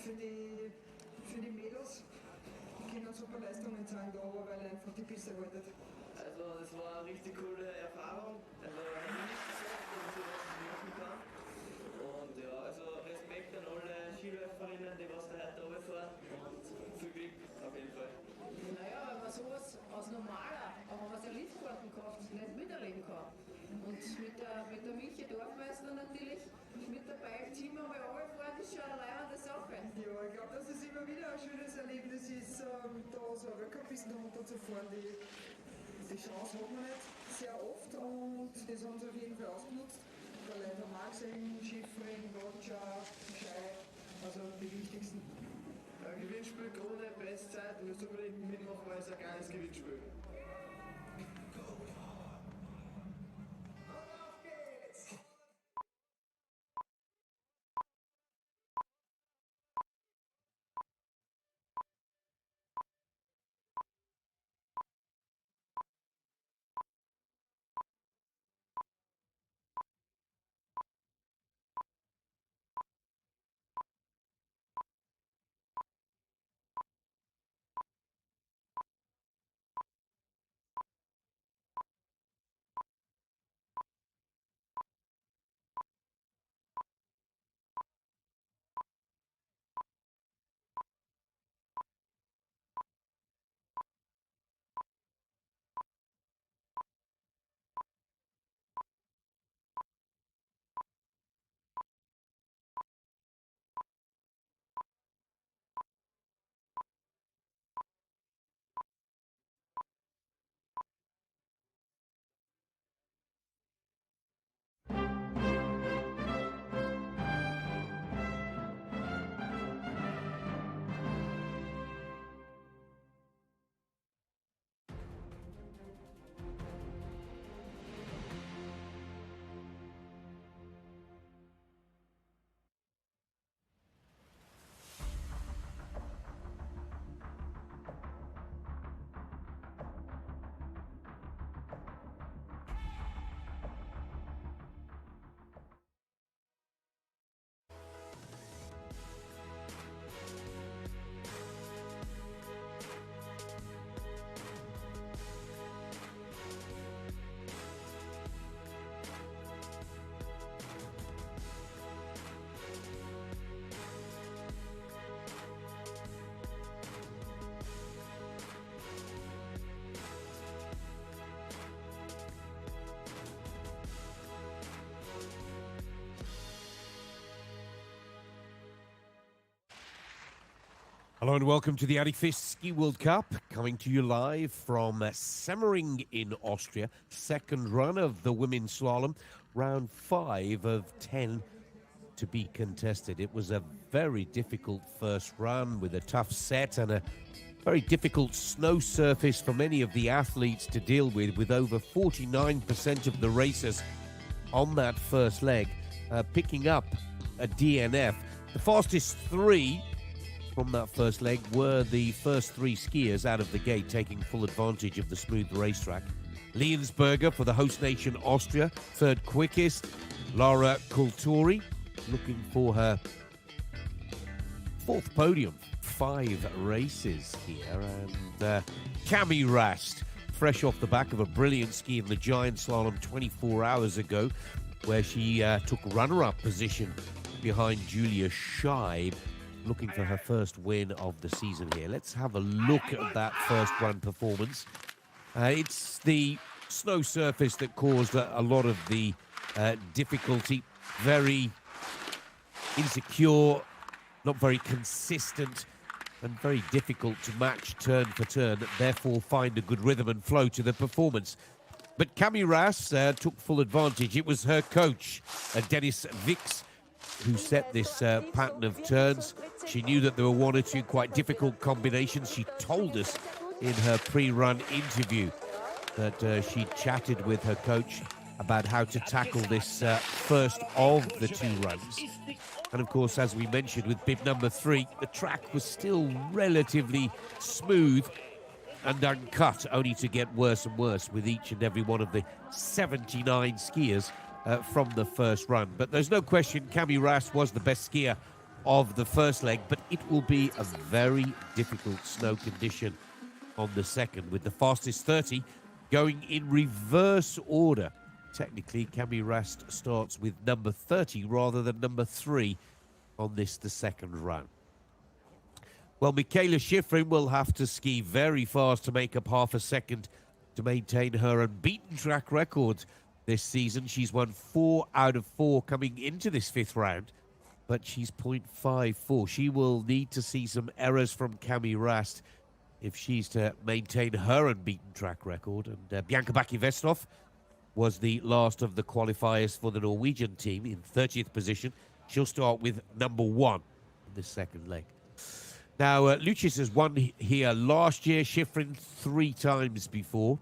für die Mädels, die können super Leistungen zeigen da, aber weil einfach die Piste haltet. Also das war eine richtig coole Erfahrung. Also ich habe nicht gesagt, dass ich was machen kann. Und ja, also Respekt an alle Skiläuferinnen, die was da heute runterfahren und viel Glück auf jeden Fall. Naja, wenn man sowas aus normaler, aber was der Liftkarten kauft, nicht miterleben kann. Und mit der Michi Dorfmeister natürlich mit dabei im Team haben wir alle vor, das ist schon eine leibende Sache. Ja, ich glaube, dass es immer wieder ein schönes Erlebnis ist, da so eine Weltcup-Piste runterzufahren. Die Chance hat man nicht sehr oft und das haben sie auf jeden Fall ausgenutzt. Der Leute haben auch gesehen, Schiffring, Roger, Schei, also die wichtigsten. Gewinnspiel, Krone, Bestzeit, wir müssen unbedingt mitmachen, weil es ein kleines Gewinnspiel. Hello and welcome to the Audi FIS Ski World Cup, coming to you live from Semmering in Austria. Second run of the women's slalom, round 5 of 10 to be contested. It was a very difficult first run with a tough set and a very difficult snow surface for many of the athletes to deal with over 49% of the racers on that first leg picking up a DNF. The fastest 3 from that first leg were the first 3 skiers out of the gate, taking full advantage of the smooth racetrack. Liensberger for the host nation Austria, third quickest. Lara Kulturi looking for her 4th podium, 5 races here. And Cami Rast, fresh off the back of a brilliant ski in the giant slalom 24 hours ago, where she took runner-up position behind Julia Scheib, looking for her first win of the season here. Let's have a look at that first run performance. It's the snow surface that caused a lot of the difficulty. Very insecure, not very consistent, and very difficult to match turn for turn, therefore find a good rhythm and flow to the performance. But Cami Ras took full advantage. It was her coach, Dennis Vix, who set this pattern of turns. She knew that there were 1 or 2 quite difficult combinations. She told us in her pre-run interview that she chatted with her coach about how to tackle this first of the 2 runs. And of course, as we mentioned with bib number 3, the track was still relatively smooth and uncut, only to get worse and worse with each and every one of the 79 skiers from the first run. But there's no question Cami Ras was the best skier of the first leg, but it will be a very difficult snow condition on the second, with the fastest 30 going in reverse order. Technically, Cami Rast starts with number 30 rather than number 3 on this, the second run. Well, Michaela Schifrin will have to ski very fast to make up half a second to maintain her unbeaten track record this season. She's won 4 out of 4 coming into this 5th round, but she's 0.54. She will need to see some errors from Cami Rast if she's to maintain her unbeaten track record. And Bianca Bacchi-Vesthoff was the last of the qualifiers for the Norwegian team in 30th position. She'll start with number 1 in the second leg. Now, Lucius has won here last year, Schifrin 3 times before.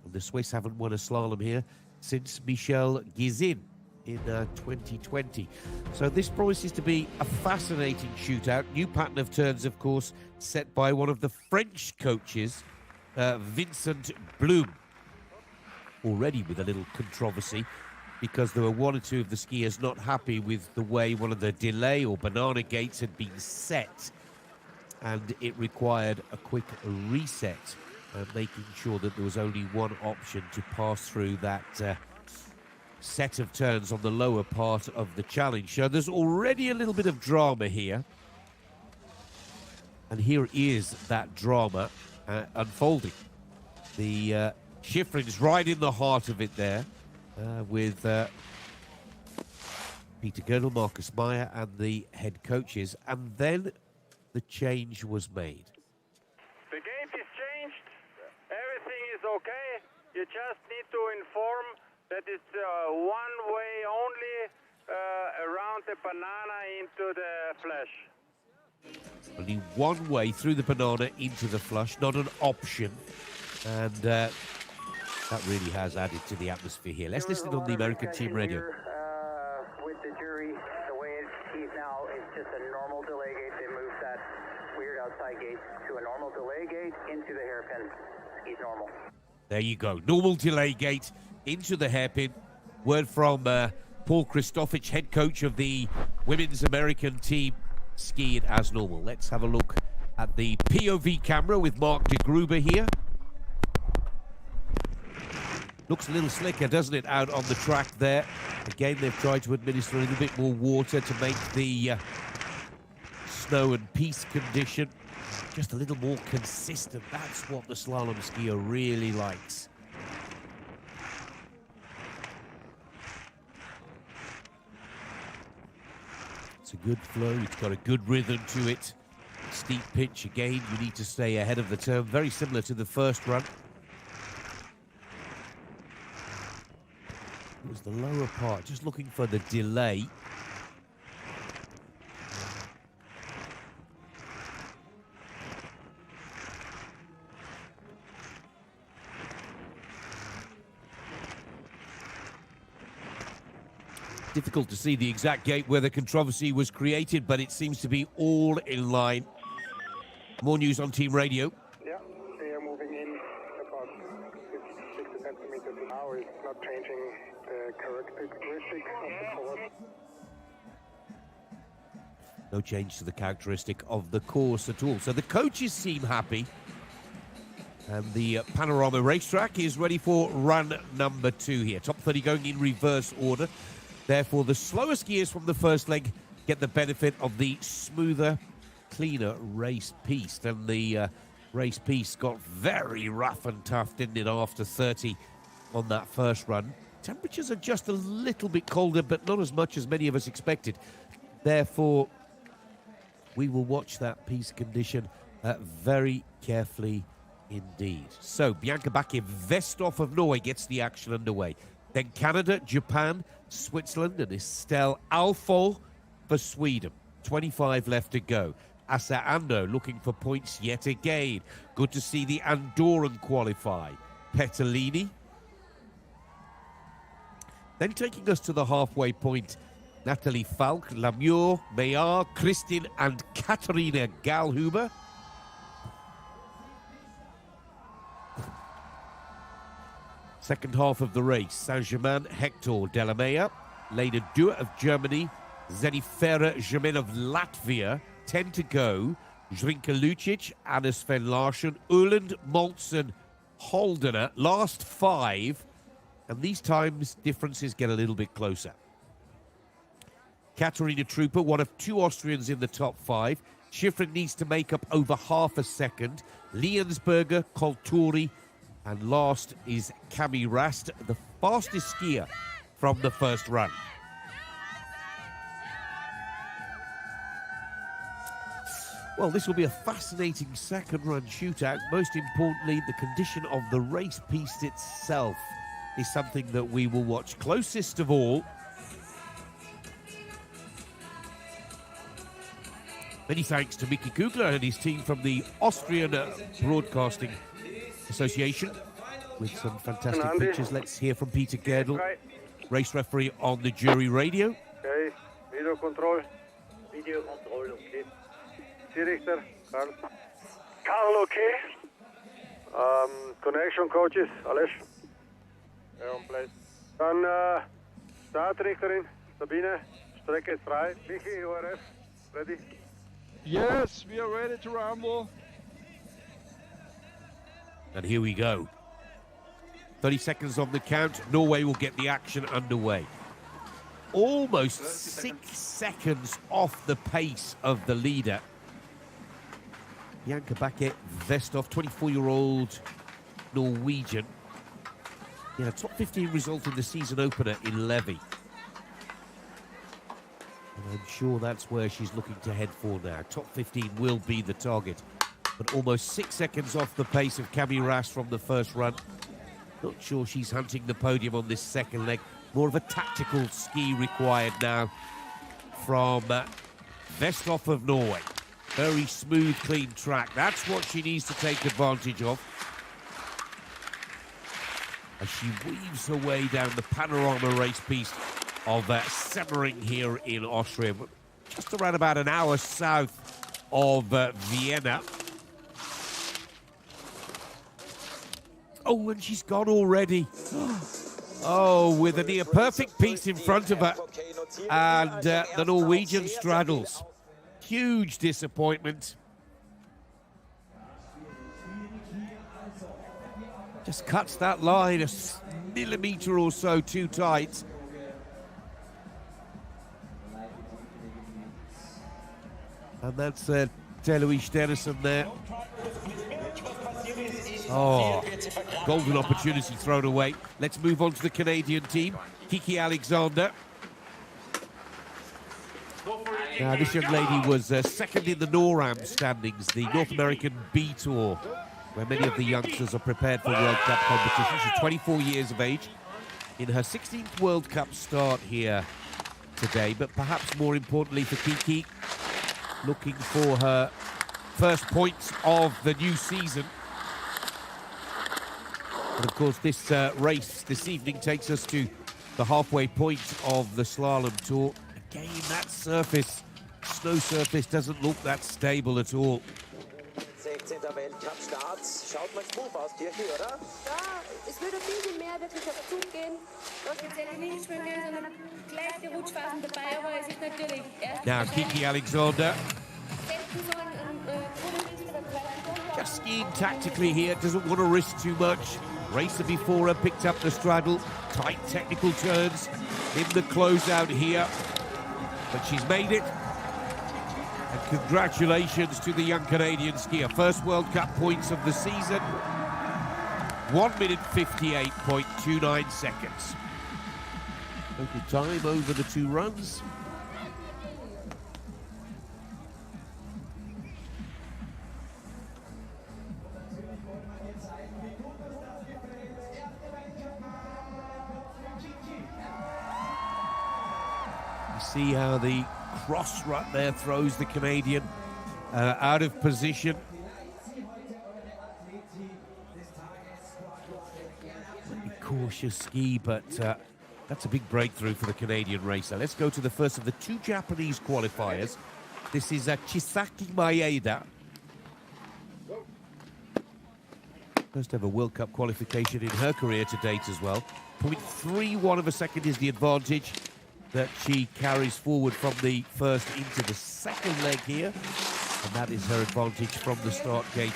And the Swiss haven't won a slalom here since Michel Gizin in 2020. So this promises to be a fascinating shootout. New pattern of turns, of course, set by one of the French coaches, Vincent Blum. Already with a little controversy, because there were 1 or 2 of the skiers not happy with the way one of the delay or banana gates had been set, and it required a quick reset, making sure that there was only one option to pass through that set of turns on the lower part of the challenge. So there's already a little bit of drama here, and here is that drama unfolding. The Schifrin's right in the heart of it there, with Peter Girdle, Marcus Meyer, and the head coaches, and then the change was made. The gate is changed, everything is okay, you just need to inform that it's one way only around the banana into the flush. Only one way through the banana into the flush, not an option, and that really has added to the atmosphere here. Let's listen on the American team radio. With the jury, the way it is now is just a normal delay gate. They moved that weird outside gate to a normal delay gate into the hairpin. He's normal. There you go. Normal delay gate into the hairpin. Word from Paul Christofich, head coach of the women's American team, skiing as normal. Let's have a look at the POV camera with Mark de Gruber here. Looks a little slicker, doesn't it, out on the track there. Again, they've tried to administer a little bit more water to make the snow and piste condition just a little more consistent. That's what the slalom skier really likes. It's a good flow. It's got a good rhythm to it. Steep pitch again. You need to stay ahead of the turn. Very similar to the first run. It was the lower part, just looking for the delay. Difficult to see the exact gate where the controversy was created, but it seems to be all in line. More news on team radio. Yeah, they are moving in about 50 centimeters an hour. It's not changing the characteristics of the course. No change to the characteristic of the course at all. So the coaches seem happy. And the Panorama racetrack is ready for run number 2 here. Top 30 going in reverse order. Therefore, the slower skiers from the first leg get the benefit of the smoother, cleaner race piste. And the race piste got very rough and tough, didn't it, after 30 on that first run. Temperatures are just a little bit colder, but not as much as many of us expected. Therefore, we will watch that piste condition very carefully indeed. So, Bianca Bacchi-Vesthoff of Norway gets the action underway. Then Canada, Japan, Switzerland, and Estelle Alfol for Sweden. 25 left to go. Asa Ando looking for points yet again. Good to see the Andorran qualify. Petellini. Then taking us to the halfway point, Nathalie Falk, Lamure, Maillard, Kristin and Katharina Gallhuber. Second half of the race, Saint-Germain, Hector Delamea, Lena Dewar of Germany, Zenifera Jamin of Latvia, 10 to go. Zrinka Lucic, Anna Sven Larsson, Uland, Moltzen, Holdener, last 5. And these times differences get a little bit closer. Katarina Trooper, one of 2 Austrians in the top 5. Schifrin needs to make up over half a second. Liensberger, Kolturi, and last is Cami Rast, the fastest skier from the first run. Well, this will be a fascinating second run shootout. Most importantly, the condition of the race piste itself is something that we will watch closest of all. Many thanks to Mickey Kugler and his team from the Austrian Broadcasting Association with some fantastic pictures. Let's hear from Peter Gerdl, race referee on the jury radio. Okay, video control. Video control, okay. Richter, Karl. Karl, okay. Connection coaches, alles. Ja, on place. Dann Startrichterin, Sabine, Strecke ist frei. Michi, ORF, ready? Yes, we are ready to rumble. And here we go. 30 seconds on the count. Norway will get the action underway. Almost 6 seconds off the pace of the leader. Janka Bakke Vestov, 24-year-old Norwegian. Yeah, top 15 result in the season opener in Levy. And I'm sure that's where she's looking to head for now. Top 15 will be the target. But almost 6 seconds off the pace of Cami Rast from the first run. Not sure she's hunting the podium on this second leg. More of a tactical ski required now from Vestov of Norway. Very smooth, clean track. That's what she needs to take advantage of. As she weaves her way down the panorama race piste of Semmering here in Austria. Just around about an hour south of Vienna. Oh, and she's gone already. Oh, with a near perfect piece in front of her. And the Norwegian straddles. Huge disappointment. Just cuts that line a millimetre or so too tight. And that's Teloe Stenison there. Oh, golden opportunity thrown away. Let's move on to the Canadian team. Kiki Alexander. Now, this young lady was second in the NORAM standings, the North American B Tour, where many of the youngsters are prepared for World Cup competition. She's 24 years of age, in her 16th World Cup start here today, but perhaps more importantly for Kiki, looking for her first points of the new season. And of course, this race this evening takes us to the halfway point of the Slalom Tour. Again, that surface, snow surface, doesn't look that stable at all. 16. Weltcup-Start. Schaut mal smooth aus, Kirchi, oder? Ja, es würde viel mehr wirklich auf Zug gehen. Offiziell nicht schwimmen, sondern gleiche Rutschphasen dabei, aber es ist natürlich erst. Now, Kiki Alexander. Just skiing tactically here, doesn't want to risk too much. Racer before her picked up the straddle. Tight technical turns in the closeout here. But she's made it. And congratulations to the young Canadian skier. First World Cup points of the season. 1 minute 58.29 seconds. Total time over the 2 runs. See how the cross rut there throws the Canadian out of position. Cautious ski, but that's a big breakthrough for the Canadian racer. Let's go to the first of the 2 Japanese qualifiers. This is Chisaki Maeda. First ever World Cup qualification in her career to date as well. 0.31 of a second is the advantage. that she carries forward from the first into the second leg here. And that is her advantage from the start gate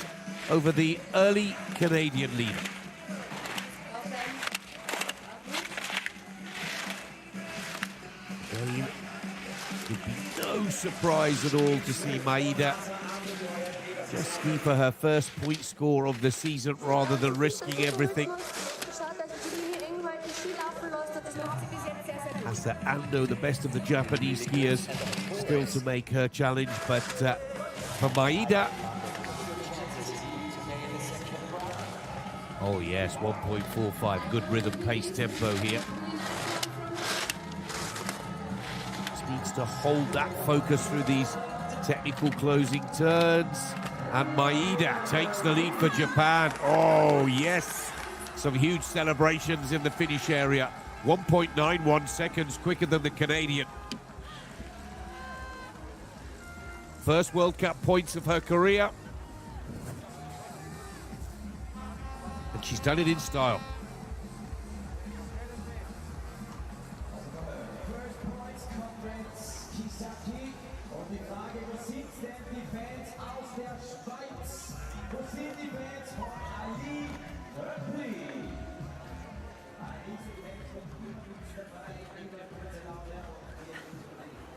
over the early Canadian leader. Again, it would be no surprise at all to see Maida just ski for her first point score of the season rather than risking everything. Asa Ando, the best of the Japanese skiers, still to make her challenge, but for Maida, oh yes, 1.45, good rhythm, pace, tempo here. Just needs to hold that focus through these technical closing turns, and Maida takes the lead for Japan. Oh yes, some huge celebrations in the finish area. 1.91 seconds quicker than the Canadian. First World Cup points of her career. And she's done it in style.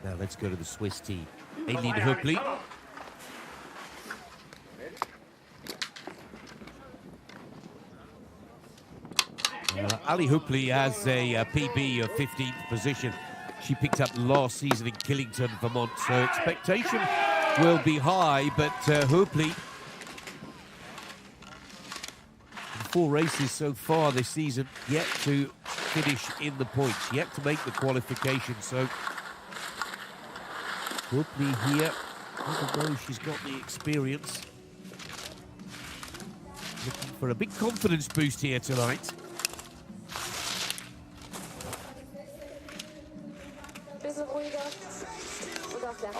Now let's go to the Swiss team. Aileen Hüppli. Ali Hüppli has a PB of 15th position. She picked up last season in Killington, Vermont, so expectation will be high, but Hüppli, 4 races so far this season, yet to finish in the points, yet to make the qualification, so Hüppli here, even though she's got the experience, looking for a big confidence boost here tonight.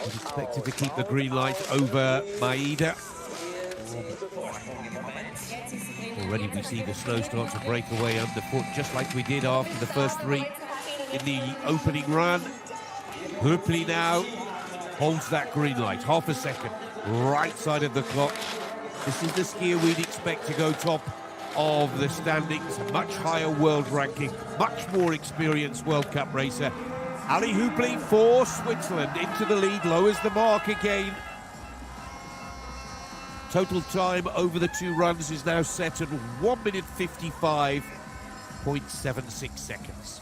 Expected to keep the green light over Maida. Already we see the snow start to break away underfoot, just like we did after the first 3 in the opening run. Hüppli now holds that green light, half a second, right side of the clock. This is the skier we'd expect to go top of the standings, much higher world ranking, much more experienced World Cup racer. Ali Hüppli for Switzerland into the lead, lowers the mark again. Total time over the 2 runs is now set at 1 minute 55.76 seconds.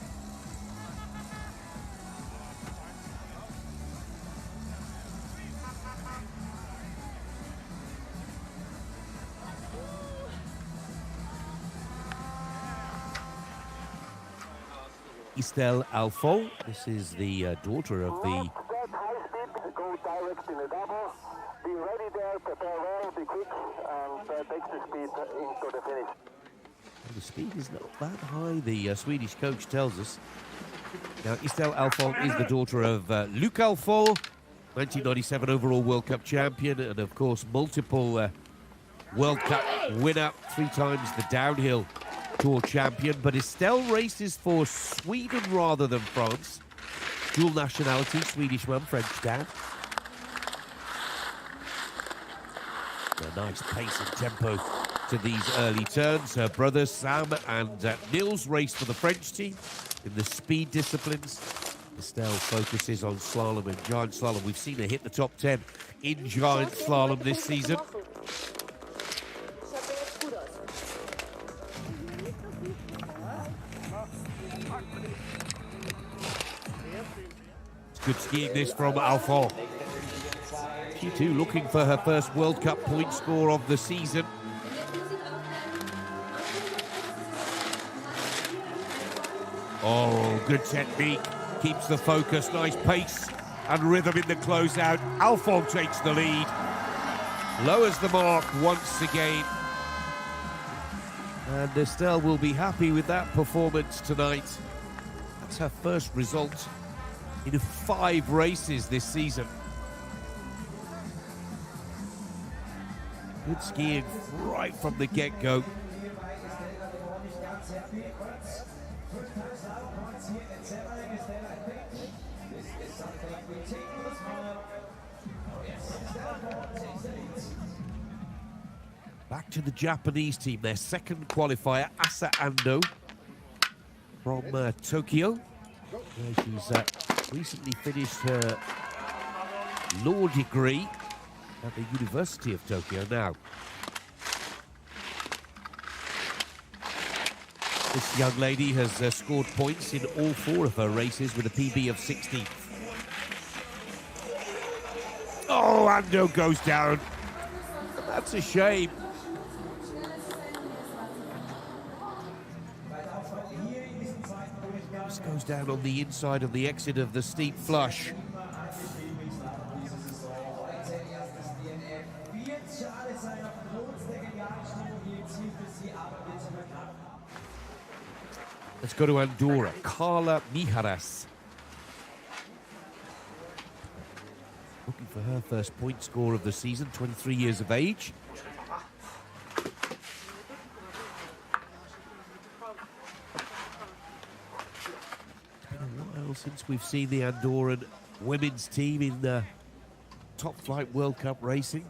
Estelle Alfon, this is the daughter of the... Go direct in a double. Be ready there, prepare well, be quick, and take the speed into the finish. And the speed is not that high, the Swedish coach tells us. Now, Estelle Alfon is the daughter of Luc Alfon, 1997 overall World Cup champion, and of course, multiple World Cup winner, 3 times the downhill Tour champion, but Estelle races for Sweden rather than France. Dual nationality, Swedish mum, French dad. A nice pace and tempo to these early turns. Her brothers Sam and Nils race for the French team in the speed disciplines. Estelle focuses on slalom and giant slalom. We've seen her hit the top 10 in giant slalom this season. Good skiing this from Alfon. She too looking for her first World Cup point score of the season. Oh, good technique. Keeps the focus, nice pace and rhythm in the closeout. Alfon takes the lead. Lowers the mark once again. And Estelle will be happy with that performance tonight. That's her first result in 5 races this season. Good skiing right from the get-go. Back to the Japanese team, their second qualifier, Asa Ando from Tokyo. Where she's recently finished her law degree at the University of Tokyo now. This young lady has scored points in all 4 of her races with a PB of 60. Oh, Ando goes down. That's a shame. This goes down on the inside of the exit of the steep flush. Let's go to Andorra. Carla Mijares. Looking for her first point score of the season, 23 years of age. It's been a while since we've seen the Andorran women's team in the top flight World Cup racing.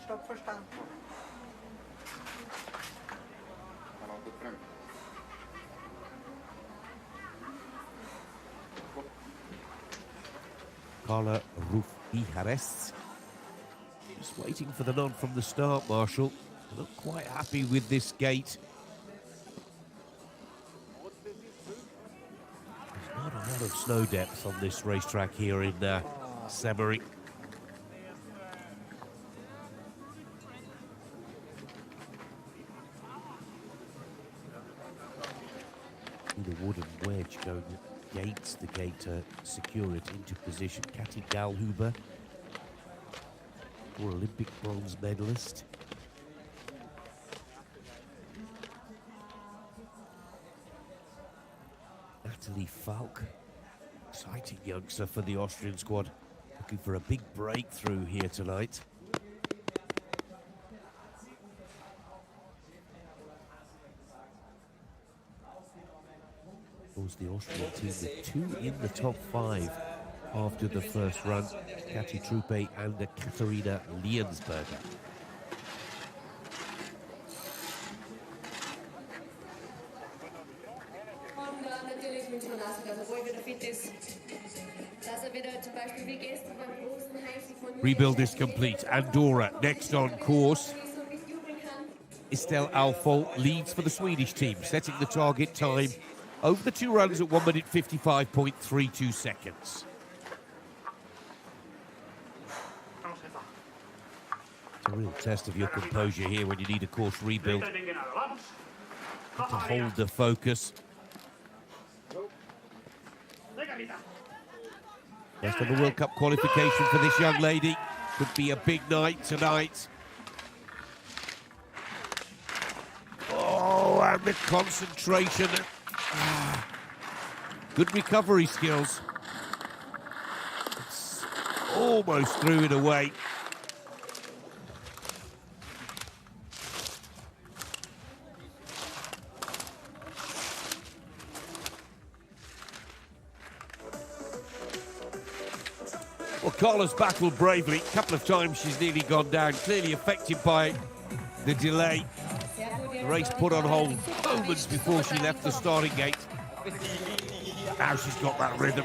Stopp verstanden. Carla Mijares. Just waiting for the nod from the start, Marshall. Not quite happy with this gate. There's not a lot of snow depth on this racetrack here in Semmering. The wooden wedge going against the gate to secure it into position. Kati Dalhuber, or Olympic bronze medalist. Natalie Falk, exciting youngster for the Austrian squad, looking for a big breakthrough here tonight. The Austrian team with 2 in the top 5 after the first run, Kati Trupe and Katharina Liensberger. Rebuild is complete. Andorra next on course. Estelle Alfol leads for the Swedish team, setting the target time over the 2 runs at 1 minute 55.32 seconds. It's a real test of your composure here when you need a course rebuild. Need to hold the focus. Rest of the World Cup qualification for this young lady. Could be a big night tonight. Oh, and the concentration. Good recovery skills. It's almost threw it away. Well, Carla's battled bravely. A couple of times she's nearly gone down, clearly affected by the delay. The race put on hold moments before she left the starting gate. Now she's got that rhythm.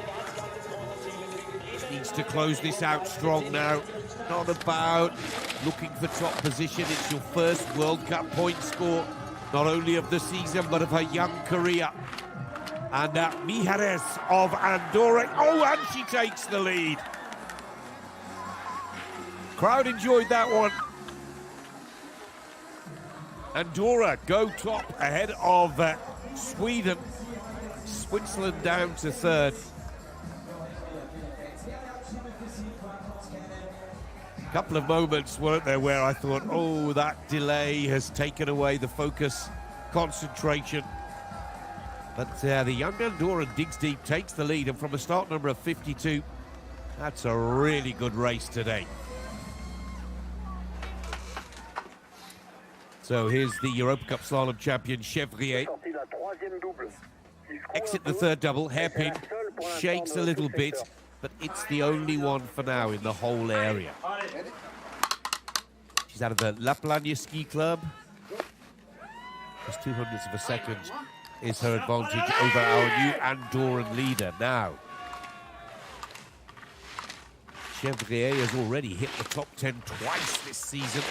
She needs to close this out strong now. Not about looking for top position. It's your first World Cup point score, not only of the season, but of her young career. And Mijares of Andorra. Oh, and she takes the lead. Crowd enjoyed that one. Andorra go top ahead of Sweden. Switzerland down to 3rd. Couple of moments, weren't there, where I thought, oh, that delay has taken away the focus, concentration. But the young Andorran digs deep, takes the lead, and from a start number of 52, that's a really good race today. So here's the Europa Cup Slalom champion, Chevrier. Exit the third double, hairpin, shakes a little bit, but it's the only one for now in the whole area. She's out of the La Plagne Ski Club. Just 200ths of a second is her advantage over our new Andorran leader now. Chevrier has already hit the top 10 twice this season.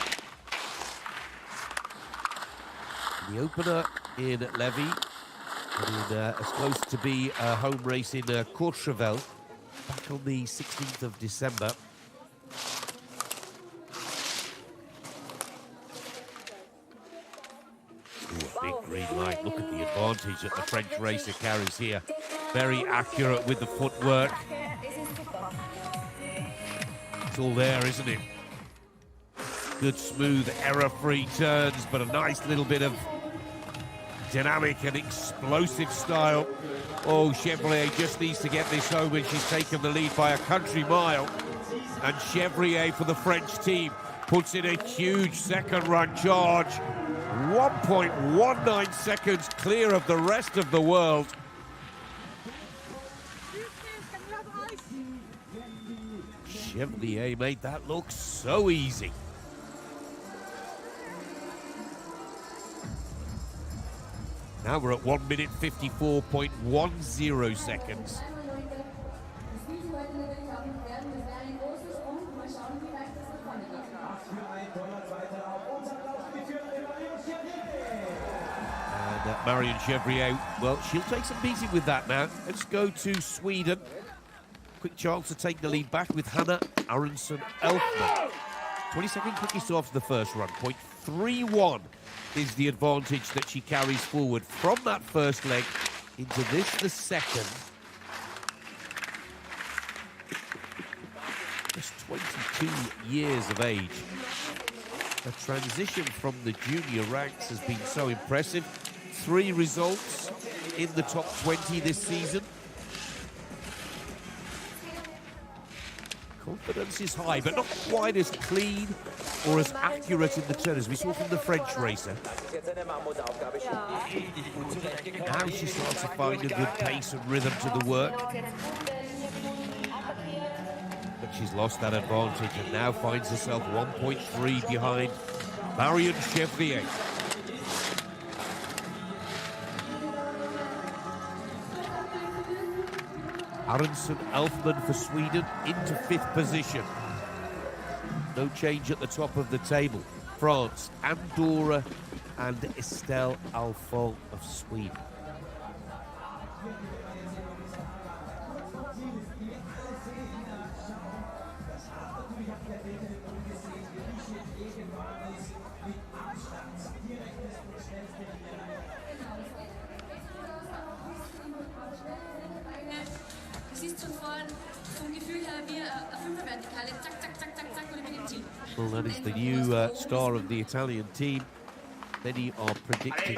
The opener in Levy, and as close to be a home race in Courchevel, back on the 16th of December. Ooh, a big green light. Look at the advantage that the French racer carries here. Very accurate with the footwork. It's all there, isn't it? Good, smooth, error-free turns, but a nice little bit of dynamic and explosive style. Oh, Chevrier just needs to get this home, and she's taken the lead by a country mile. And Chevrier for the French team puts in a huge second-run charge. 1.19 seconds clear of the rest of the world. Chevrier made that look so easy. Now we're at 1 minute 54.10 seconds. And Marion Chevrier, well, she'll take some beating with that now. Let's go to Sweden. Quick chance to take the lead back with Hanna Aronson-Elfman. 22nd quickest off the first run. 0.31 is the advantage that she carries forward from that first leg into this, the second. Just 22 years of age. The transition from the junior ranks has been so impressive. 3 results in the top 20 this season. Confidence is high, but not quite as clean or as accurate in the turn as we saw from the French racer. Now she starts to find a good pace and rhythm to the work. But she's lost that advantage and now finds herself 1.3 behind Marion Chevrier. Aronson-Elfman for Sweden into 5th position. No change at the top of the table. France, Andorra and Estelle Alfon of Sweden. Well, that is the new star of the Italian team. Many are predicting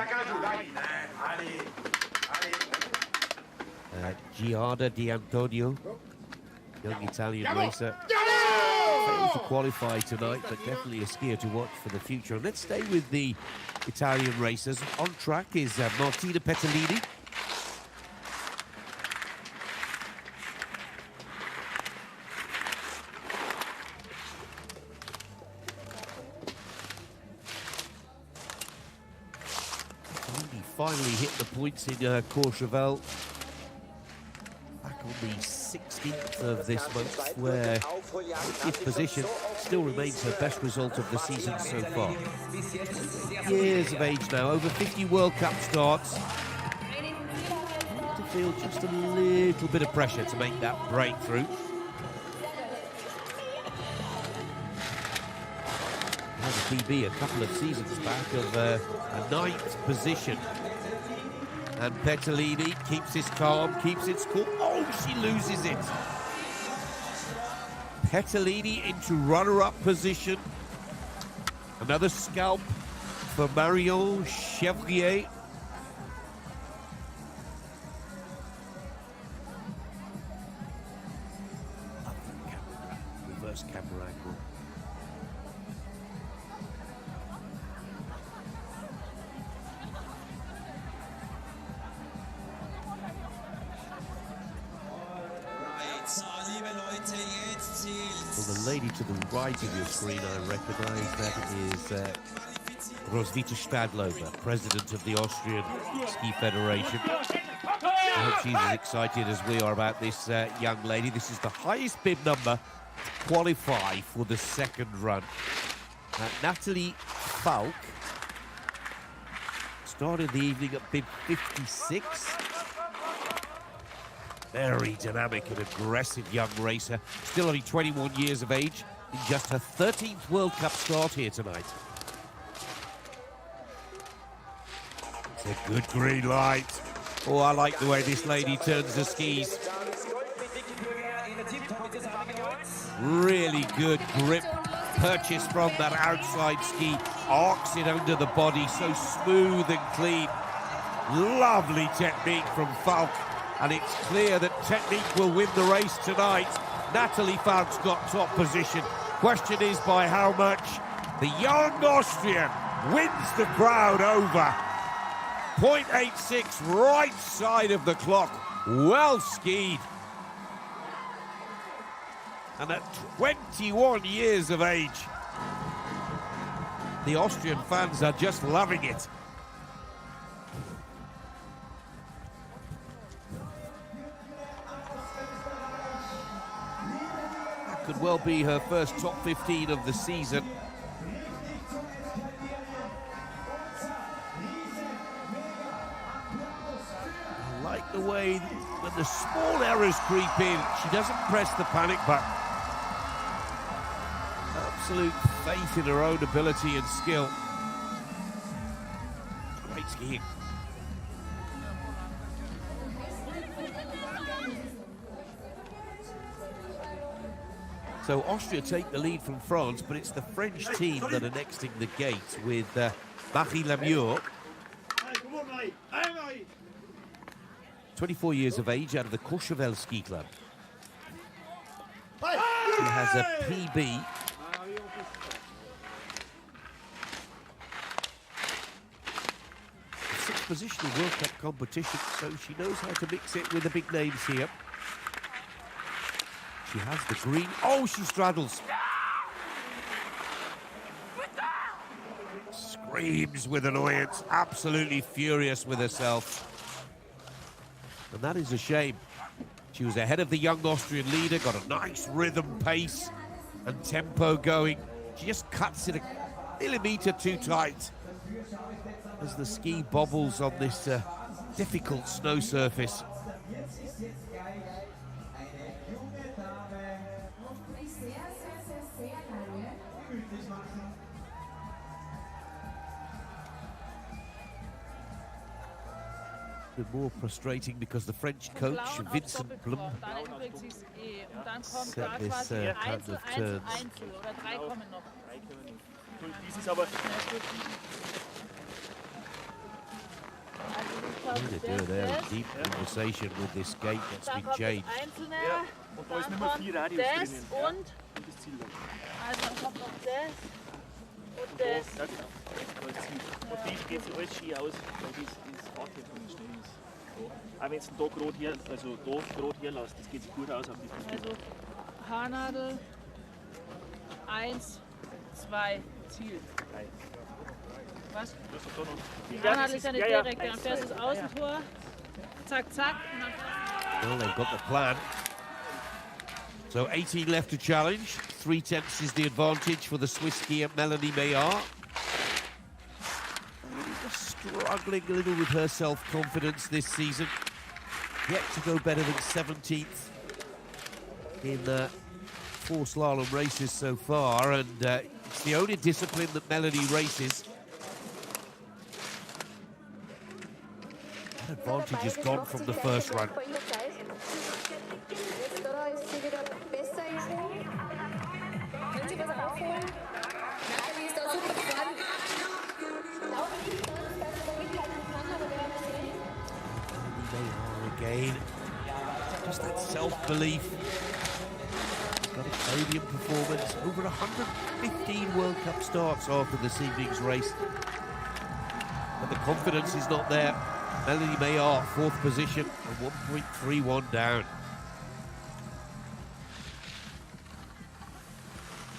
Giada Di Antonio, young Italian racer. Failed to qualify tonight, but definitely a skier to watch for the future. And let's stay with the Italian racers. On track is Martina Petellini. Finally hit the points in Courchevel back on the 16th of this month, where 5th position still remains her best result of the season so far. Years of age now, over 50 World Cup starts. To feel just a little bit of pressure to make that breakthrough. Had a PB a couple of seasons back of a 9th position. And Petellini keeps his calm, keeps its cool. Oh, she loses it. Petalini into runner-up position. Another scalp for Marion Chevrier. Reverse camera angle. Well, the lady to the right of your screen, I recognise that is Roswitha Stadlober, president of the Austrian Ski Federation. I hope she's as excited as we are about this young lady. This is the highest bib number to qualify for the second run. Natalie Falk started the evening at bib 56. Very dynamic and aggressive young racer. Still only 21 years of age in just her 13th World Cup start here tonight. It's a good green light. Oh, I like the way this lady turns the skis. Really good grip. Purchase from that outside ski. Arcs it under the body. So smooth and clean. Lovely technique from Falk. And it's clear that technique will win the race tonight. Natalie Falk's got top position. Question is by how much? The young Austrian wins the crowd over. 0.86 right side of the clock. Well skied. And at 21 years of age, the Austrian fans are just loving it. Could well be her first top 15 of the season. I like the way when the small errors creep in, she doesn't press the panic button. Absolute faith in her own ability and skill. Great skiing. So Austria take the lead from France, but it's the French team that are nexting the gate with Marie Lamure. 24 years of age, out of the Courchevel Ski Club. She has a PB. Sixth position in World Cup competition, so she knows how to mix it with the big names here. She has the green. Oh, she straddles. Screams with annoyance. Absolutely furious with herself. And that is a shame. She was ahead of the young Austrian leader, got a nice rhythm, pace, and tempo going. She just cuts it a millimetre too tight as the ski bobbles on this difficult snow surface. Bit more frustrating because the French coach, Vincent Blum, set this kind of turns. What do they do there? A deep conversation with this gate that's been changed. Aber wenn es da gerade hier, also da gerade hier lässt, das geht sich gut aus auf die Fläche. Also Haarnadel, 1, 2, Ziel. Was? Die Haarnadel ist ja nicht direkt, dann fährst du das Außentor, zack, zack. Well, they've got the plan. So 18 left to challenge. 3/10 is the advantage for the Swiss skier Melanie Maillard. Struggling a little with her self-confidence this season. Yet to go better than 17th in 4 slalom races so far, and it's the only discipline that Melanie races. That advantage is gone from the first run. just that self-belief. He's got a podium performance, over 115 World Cup starts after this evening's race. But the confidence is not there. Melanie Maillard, 4th position, and 1.31 down.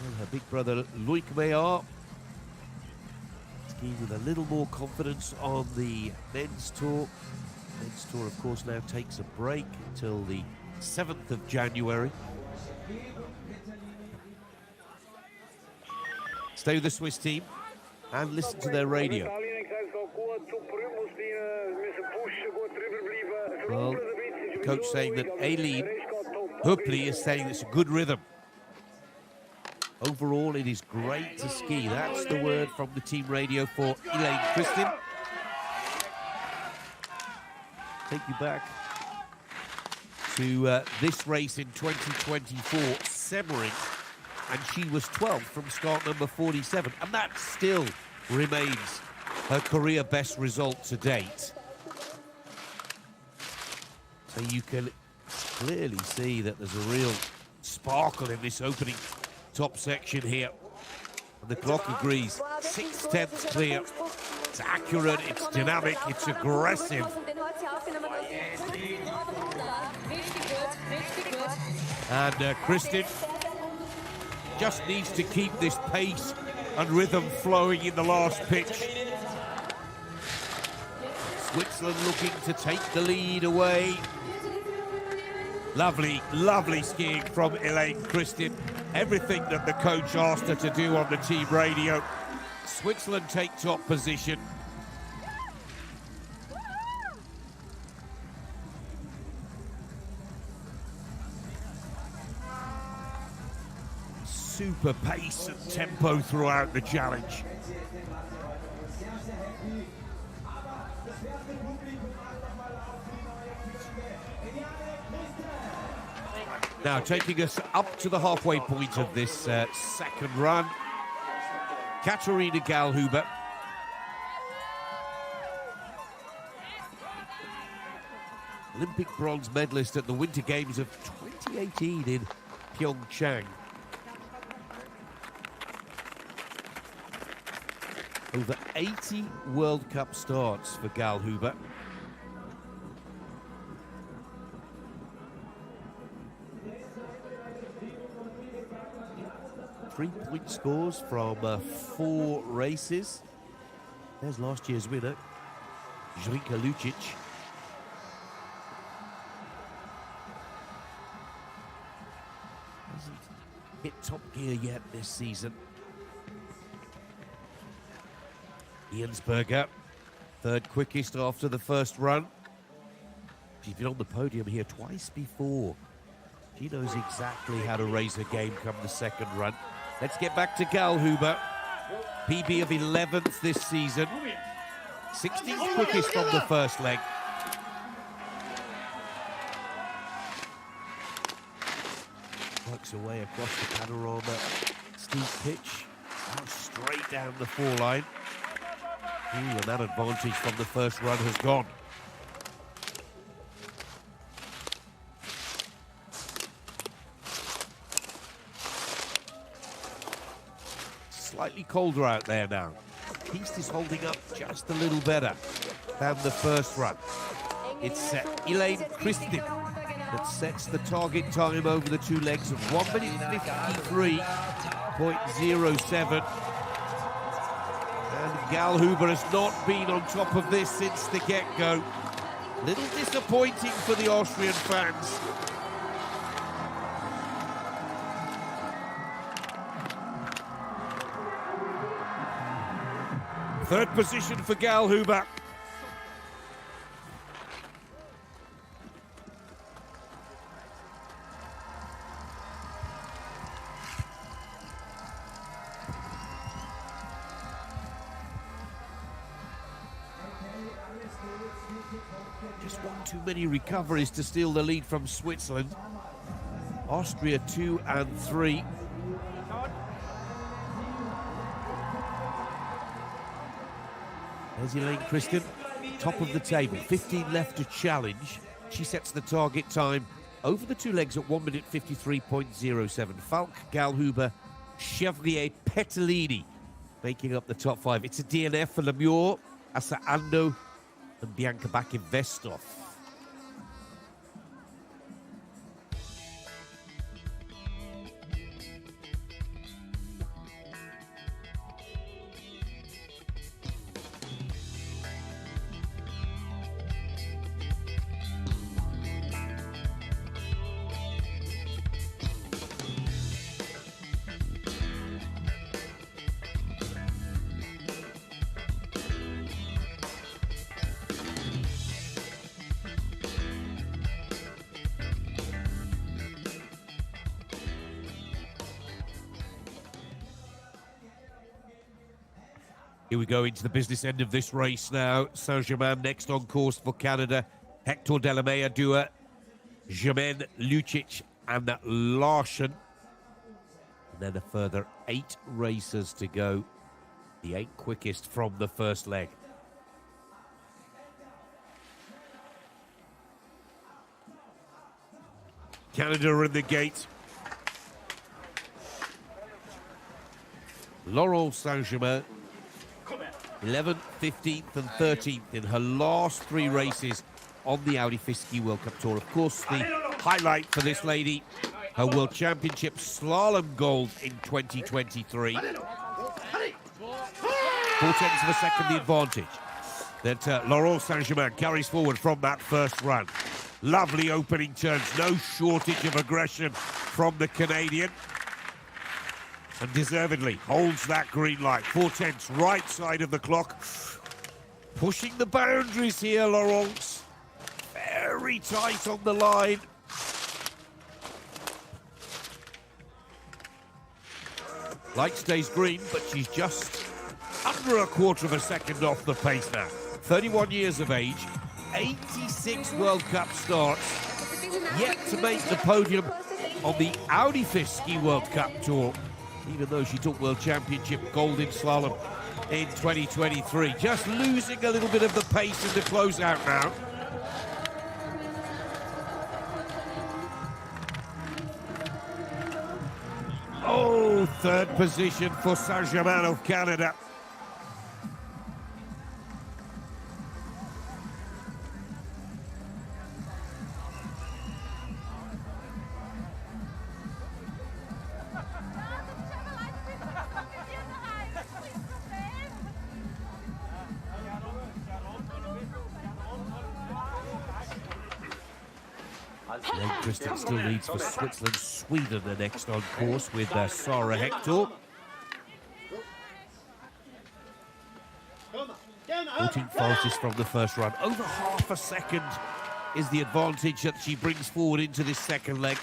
And her big brother, Loic Maillard, skiing with a little more confidence on the men's tour. Men's tour, of course, now takes a break until the 7th of January. Stay with the Swiss team and listen to their radio. Well, coach saying that Aileen Hupli is saying it's a good rhythm. Overall, it is great to ski. That's the word from the team radio for Elaine Christin. Take you back to this race in 2024, Semmering, and she was 12th from start number 47, and that still remains her career best result to date. So you can clearly see that there's a real sparkle in this opening top section here. And the clock agrees, 6/10 clear. It's accurate, it's dynamic, it's aggressive. And Christin just needs to keep this pace and rhythm flowing in the last pitch. Switzerland looking to take the lead away. Lovely, lovely skiing from Elaine Christin. Everything that the coach asked her to do on the team radio. Switzerland take top position. Super pace and tempo throughout the challenge. Now taking us up to the halfway point of this second run, Katharina Gallhuber. Olympic bronze medalist at the Winter Games of 2018 in Pyeongchang. Over 80 World Cup starts for Gallhuber. Three-point scores from 4 races. There's last year's winner, Zrinka Lucic. Hasn't hit top gear yet this season. Jensberger, 3rd quickest after the first run. She's been on the podium here twice before. She knows exactly how to raise her game come the second run. Let's get back to Gallhuber. PB of 11th this season. 16th quickest from the first leg. Works her way across the panorama. Steep pitch. Now straight down the 4-line. Ooh, and that advantage from the first run has gone. Slightly colder out there now. Piste is holding up just a little better than the first run. It's Elaine Christin that sets the target time over the 2 legs of 1:53.07. And Gallhuber has not been on top of this since the get-go. Little disappointing for the Austrian fans. Third position for Gallhuber. Just one too many recoveries to steal the lead from Switzerland. Austria 2 and 3. There's Elaine Christin, top of the table, 15 left to challenge. She sets the target time over the two legs at 1 minute 53.07. Falk, Galhuber, Chevrier, Petellini making up the top five. It's a DNF for Lemieux, Asa Ando, and Bianca Baki-Vestov. Here we go into the business end of this race now. Saint-Germain next on course for Canada. Hector Delamea, Dua, Germain, Lucic, and Larsen. And then a further 8 racers to go. The 8 quickest from the first leg. Canada are in the gate. Laurent Saint-Germain, 11th, 15th and 13th in her last 3 races on the Audi FIS Ski World Cup Tour. Of course, the highlight for this lady, her World Championship Slalom gold in 2023. 4 tenths of a second the advantage that Laurent Saint-Germain carries forward from that first run. Lovely opening turns, no shortage of aggression from the Canadian. And deservedly holds that green light. 4 tenths, right side of the clock. Pushing the boundaries here, Laurent. Very tight on the line. Light stays green, but she's just under a quarter of a second off the pace now. 31 years of age, 86 World Cup starts, yet to make the podium on the Audi FIS Ski World Cup Tour, even though she took World Championship gold in slalom in 2023. Just losing a little bit of the pace in the closeout now. Oh, 3rd position for Saint-Germain of Canada. Kristen still leads for Switzerland. Sweden are next on course with Sarah Hector. 14th fastest from the first run. Over half a second is the advantage that she brings forward into this second leg.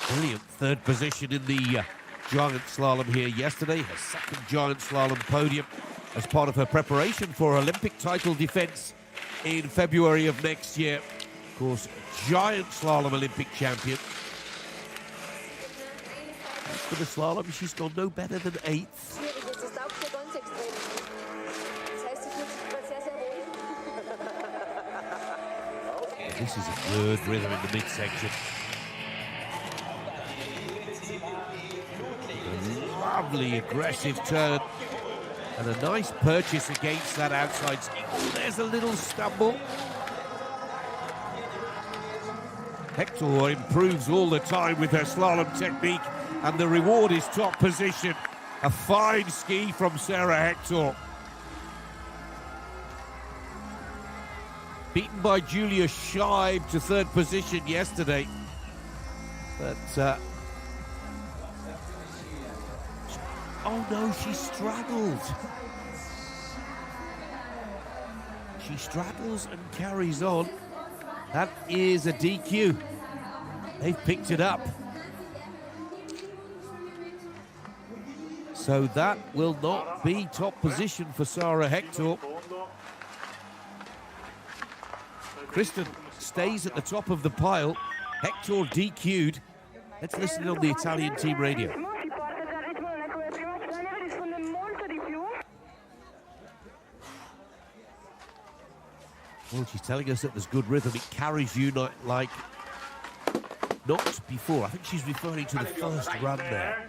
Brilliant 3rd position in the giant slalom here yesterday. Her 2nd giant slalom podium as part of her preparation for Olympic title defense in February of next year. Of course, giant slalom Olympic champion. As for the slalom, she's gone no better than 8th. And this is a good rhythm in the midsection. A lovely aggressive turn. And a nice purchase against that outside ski. Oh, there's a little stumble. Hector improves all the time with her slalom technique, and the reward is top position. A fine ski from Sarah Hector. Beaten by Julia Scheib to 3rd position yesterday. But, oh no, she straggled. She straddles and carries on. That is a DQ. They've picked it up. So that will not be top position for Sarah Hector. Kristen stays at the top of the pile. Hector DQ'd. Let's listen on the Italian team radio. Well, she's telling us that there's good rhythm. It carries you not before. I think she's referring to the first run there.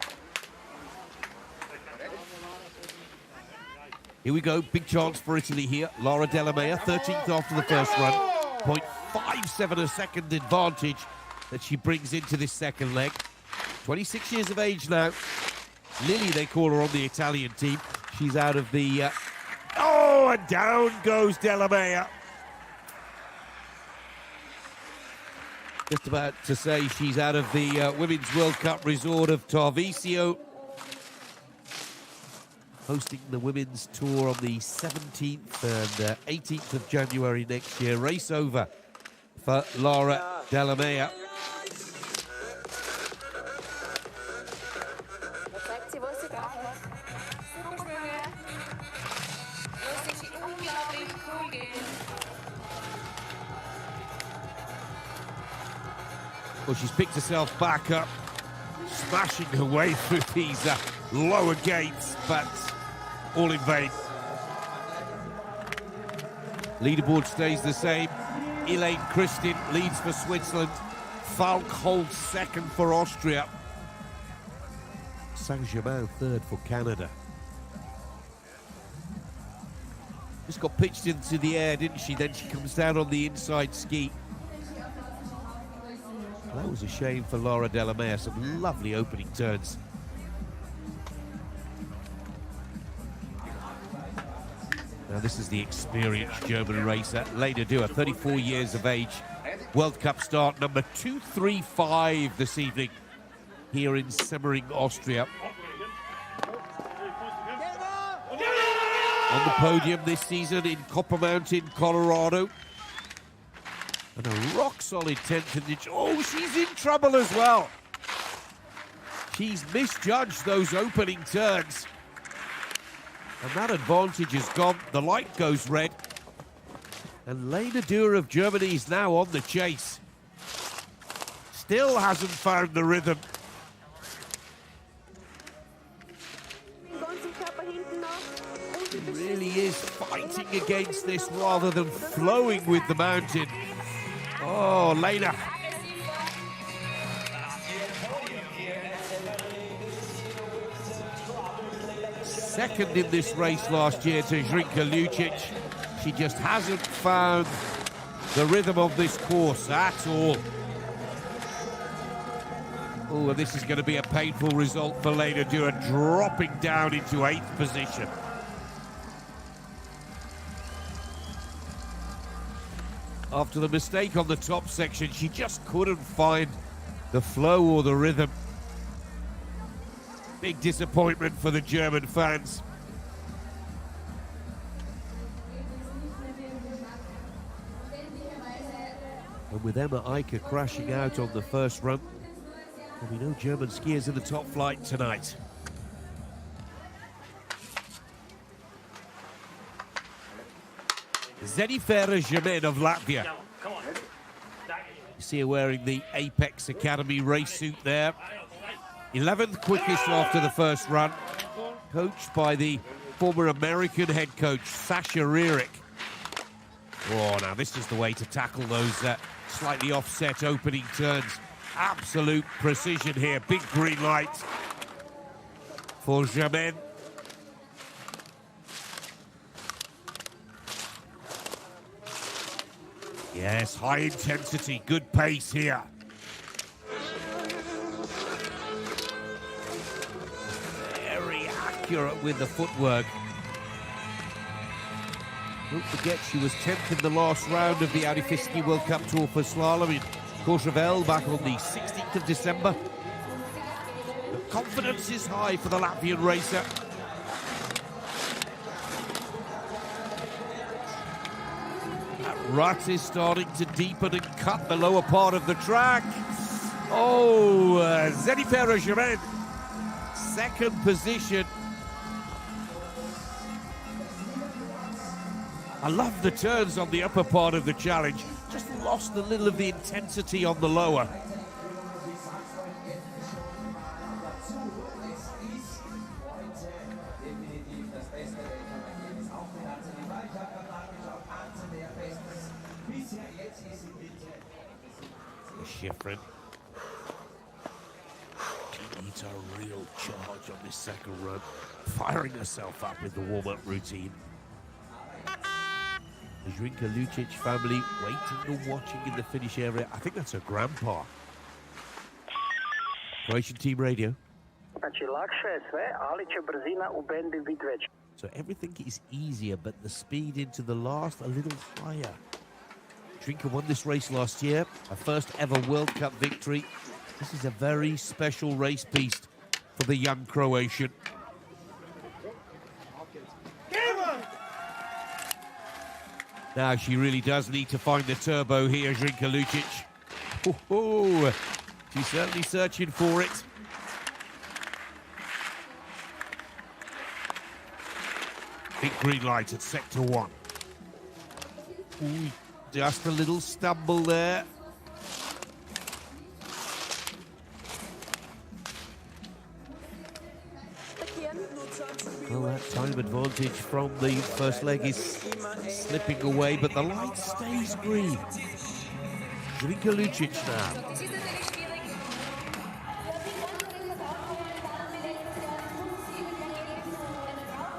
Here we go, big chance for Italy here. Laura Delamea, 13th after the first run. 0.57 a second advantage that she brings into this second leg. 26 years of age now. Lily, they call her on the Italian team. She's out of the... Oh, and down goes Delamea. Just about to say she's out of the Women's World Cup resort of Tarvisio. Hosting the women's tour on the 17th and 18th of January next year. Race over for Laura Delamea. Well, she's picked herself back up, smashing her way through these lower gates, but all in vain. Leaderboard stays the same. Elaine Christin leads for Switzerland. Falk holds second for Austria. Saint-Germain third for Canada. Just got pitched into the air, didn't she? Then she comes down on the inside ski. That was a shame for Laura Delamea. Some lovely opening turns. Now this is the experienced German racer, Lena Dürr, 34 years of age. World Cup start number 235 this evening here in Semmering, Austria. On the podium this season in Copper Mountain, Colorado. And a rock-solid 10th. Oh, she's in trouble as well. She's misjudged those opening turns. And that advantage is gone. The light goes red. And Lena Dürr of Germany is now on the chase. Still hasn't found the rhythm. She really is fighting against this rather than flowing with the mountain. Oh, Lena. Second in this race last year to Zrinka Lucic. She just hasn't found the rhythm of this course at all. Oh, and this is going to be a painful result for Lena Dürr, dropping down into 8th position. After the mistake on the top section, she just couldn't find the flow or the rhythm. Big disappointment for the German fans. And with Emma Eicher crashing out on the first run, there'll be no German skiers in the top flight tonight. Zenifera Gemen of Latvia. You see her wearing the Apex Academy race suit there. 11th quickest after the first run. Coached by the former American head coach, Sasha Rierich. Oh, now this is the way to tackle those slightly offset opening turns. Absolute precision here. Big green light for Gemen. Yes, high intensity, good pace here. Very accurate with the footwork. Don't forget she was 10th in the last round of the Audi FIS Ski World Cup Tour for Slalom in Courchevel back on the 16th of December. The confidence is high for the Latvian racer. Rut is starting to deepen and cut the lower part of the track. Oh, Zenifera Gemen, second position. I love the turns on the upper part of the challenge. Just lost a little of the intensity on the lower. Schifrin. She needs a real charge on this second run, firing herself up with the warm-up routine. The Zrinka Lucic family waiting and watching in the finish area. I think that's her grandpa. Croatian Team Radio. So everything is easier, but the speed into the last a little higher. Zrinka won this race last year, her first ever World Cup victory. This is a very special race piece for the young Croatian. Now she really does need to find the turbo here, Zrinka Lucic. Oh, she's certainly searching for it. Big green light at sector 1. Ooh, just a little stumble there. Well, that time advantage from the first leg is slipping away, but the light stays green. Zrinka Lucic now.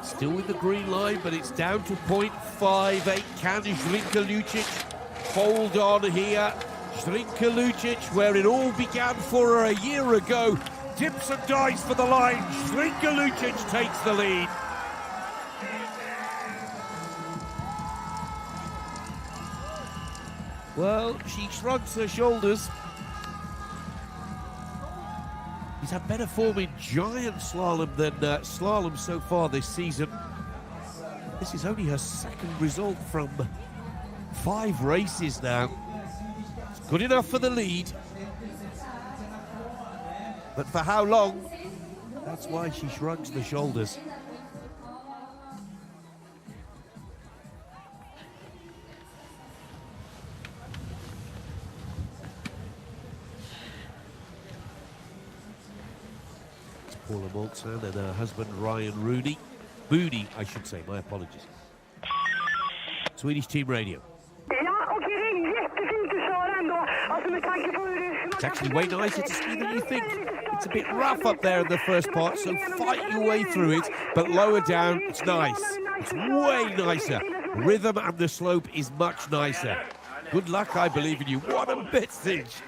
Still with the green line, but it's down to 0.58. Can Zrinka Lucic hold on here? Zrinka Lucic, where it all began for her a year ago, dips and dives for the line. Zrinka Lucic takes the lead. Well, she shrugs her shoulders. He's had better form in giant slalom than slalom so far this season. This is only her second result from 5 races now. It's good enough for the lead. But for how long? That's why she shrugs the shoulders. Paula Maltzan and her husband Ryan Moody, I should say, my apologies. Swedish Team Radio. It's actually way nicer to ski than you think. It's a bit rough up there in the first part, so fight your way through it, but lower down, it's nice. It's way nicer. Rhythm and the slope is much nicer. Good luck, I believe in you. What a message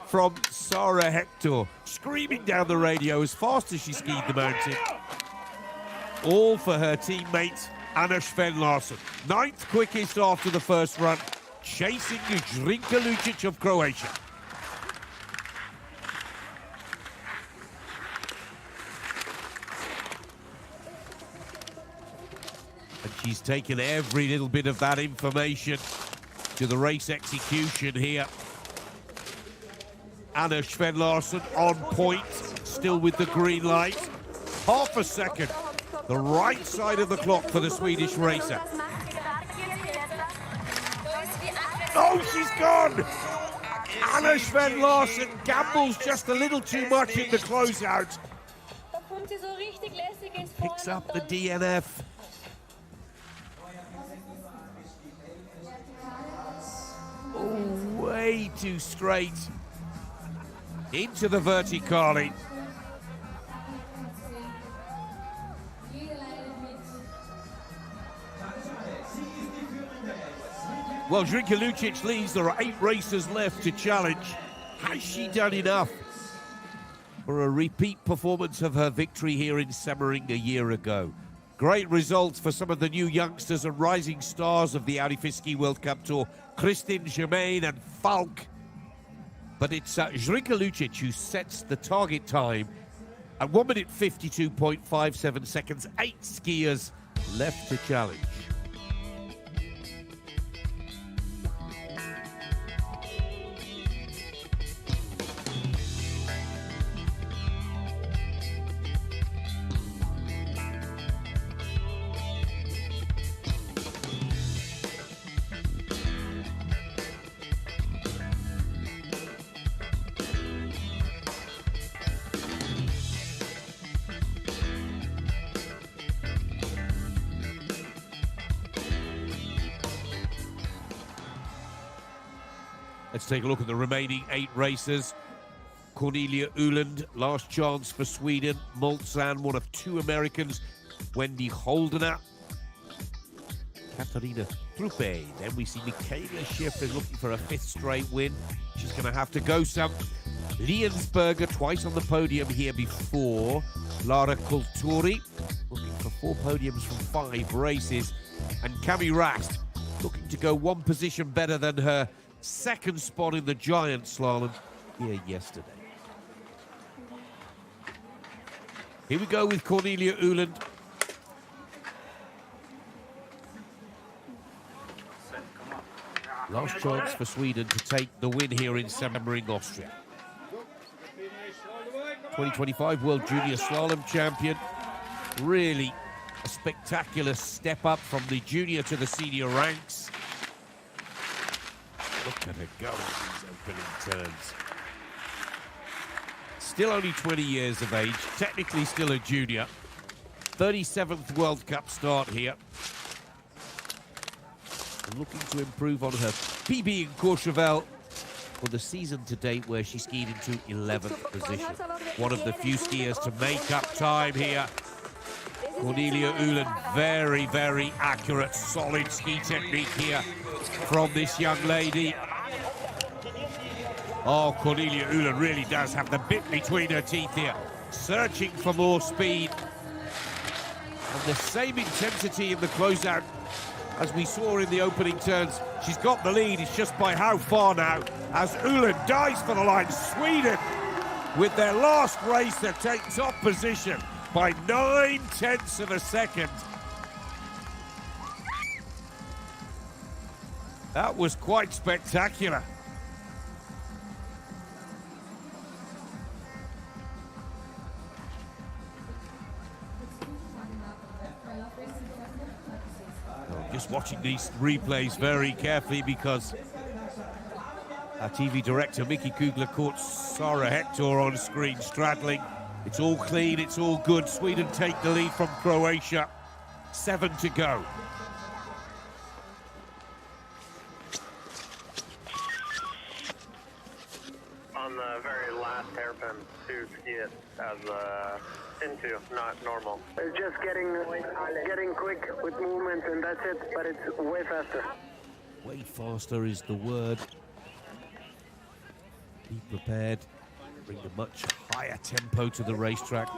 from Sarah Hector, screaming down the radio as fast as she skied the mountain. All for her teammate, Anna Sven-Larsson. 9th quickest after the first run, chasing Zrinka Lucic of Croatia. And she's taken every little bit of that information to the race execution here. Anna Sven-Larsson on point, still with the green light. Half a second, the right side of the clock for the Swedish racer. Oh, she's gone! Anna Sven-Larsson gambles just a little too much in the closeout. Picks up the DNF. Oh, way too straight. Into the verticale. Well, Zrinka Lucic leads. There are 8 racers left to challenge. Has she done enough for a repeat performance of her victory here in Semmering a year ago? Great results for some of the new youngsters and rising stars of the Audi FIS Ski World Cup Tour. Kristin Germain and Falk. But it's Zrinka Lucic who sets the target time at 1 minute 52.57 seconds. 8 skiers left to challenge. Let's take a look at the remaining 8 racers. Cornelia Uland, last chance for Sweden. Moltsan, one of 2 Americans. Wendy Holdener. Katarina Truppe. Then we see Michaela Schifrin looking for a 5th straight win. She's going to have to go some. Liensberger twice on the podium here before. Lara Kulturi looking for 4 podiums from 5 races. And Cami Rast looking to go 1 position better than her 2nd spot in the giant slalom here yesterday. Here we go with Cornelia Uland. Last chance for Sweden to take the win here in Semmering, Austria. 2025 World Junior Slalom Champion. Really a spectacular step up from the junior to the senior ranks. Look at her go in these opening turns. Still only 20 years of age, technically still a junior. 37th World Cup start here. And looking to improve on her PB in Courchevel for the season to date, where she skied into 11th position. One of the few skiers to make up time here. Cornelia Uland, very, very accurate, solid ski technique here from this young lady. Oh, Cornelia Uland really does have the bit between her teeth here, searching for more speed. And the same intensity in the closeout as we saw in the opening turns. She's got the lead, it's just by how far now, as Uland dives for the line. Sweden, with their last race, they take top position by 9/10 of a second. That was quite spectacular. Just watching these replays very carefully, because our TV director Mickey Kugler caught Sarah Hector on screen straddling. It's all clean, it's all good. Sweden take the lead from Croatia. 7 to go. On the very last hairpin to ski it as into, not normal. It's just getting quick with movement, and that's it, but it's way faster. Way faster is the word. Be prepared. Bring a much higher tempo to the racetrack.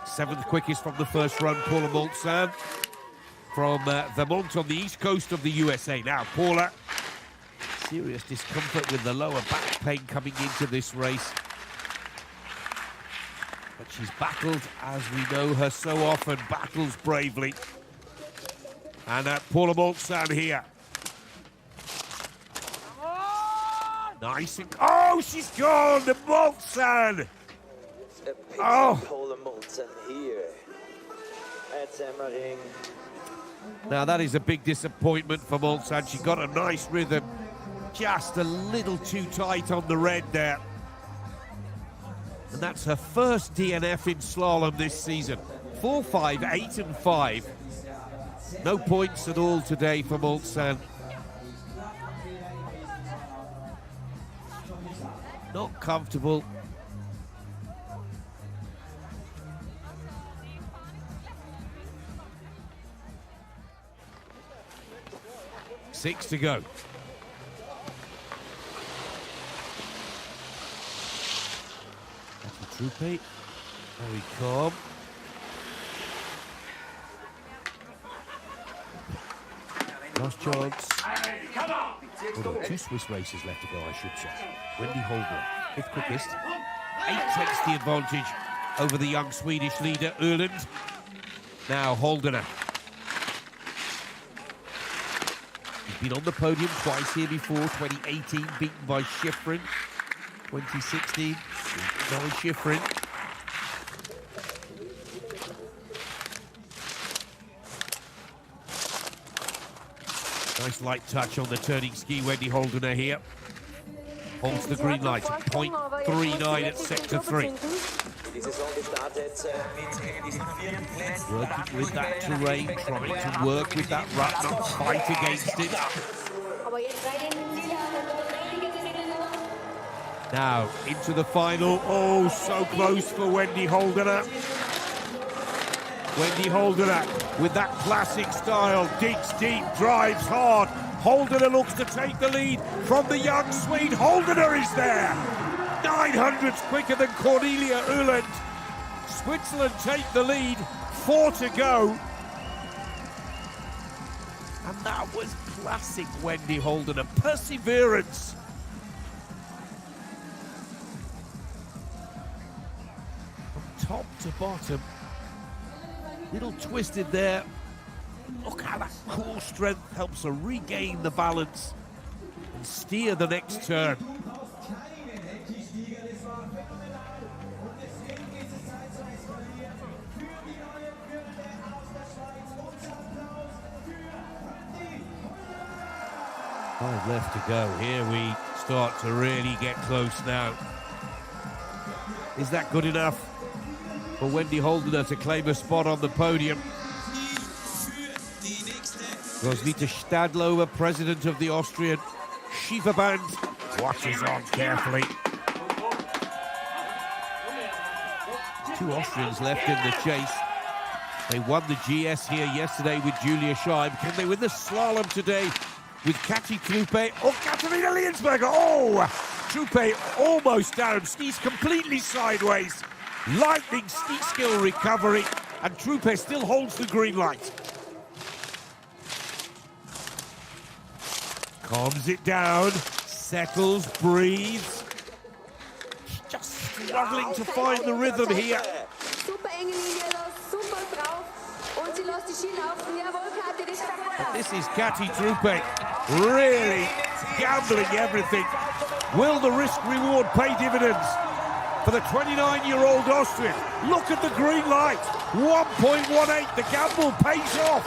7th quickest from the first run, Paula Moltsan from Vermont on the east coast of the USA. Now, Paula, serious discomfort with the lower back pain coming into this race. But she's battled, as we know her so often, battles bravely. And Paula Moltsan here. Nice. Oh, she's gone, the Moltsan. Oh. Paula Moltsan here at Semmering. Now that is a big disappointment for Moltsan. She got a nice rhythm, just a little too tight on the red there. And that's her first DNF in slalom this season. 4, 5, 8 and 5. No points at all today for Moltsan. Not comfortable. Six to go. Truppe, very calm. Last chance. Well, 2 Swiss races left to go, I should say. Wendy Holder, 5th quickest. 8/10 the advantage over the young Swedish leader, Uland. Now Holdener. He's been on the podium twice here before. 2018, beaten by Schifrin. 2016, by Schifrin. Nice light touch on the turning ski, Wendy Holdener here. Holds the green light, 0.39 at sector 3. Working with that terrain, trying to work with that rut, not fight against it. Now into the final. Oh, so close for Wendy Holdener. Wendy Holdener with that classic style, digs deep, drives hard. Holdener looks to take the lead from the young Swede. Holdener is there. 900s quicker than Cornelia Uland. Switzerland take the lead. 4 to go. And that was classic Wendy Holdener. Perseverance. From top to bottom. Little twisted there. Look how that core strength helps her regain the balance and steer the next turn. Five left to go. Here we start to really get close now. Is that good enough for Wendy Holdener to claim a spot on the podium? Roswitha Stadlober, president of the Austrian Skiverband, watches on carefully. 2 Austrians left in the chase. They won the GS here yesterday with Julia Scheib. Can they win the slalom today with Kati Trupe or Katharina Liensberger? Oh, Trupe almost down, skis completely sideways. Lightning ski skill recovery, and Trupe still holds the green light. Calms it down, settles, breathes. Just struggling to find the rhythm here. Super enge Linie, super drauf. Und sie lässt die Ski laufen. Jawohl, Kathi, die But this is Kati Trupe really gambling everything. Will the risk-reward pay dividends for the 29-year-old Austrian? Look at the green light. 1.18. The gamble pays off.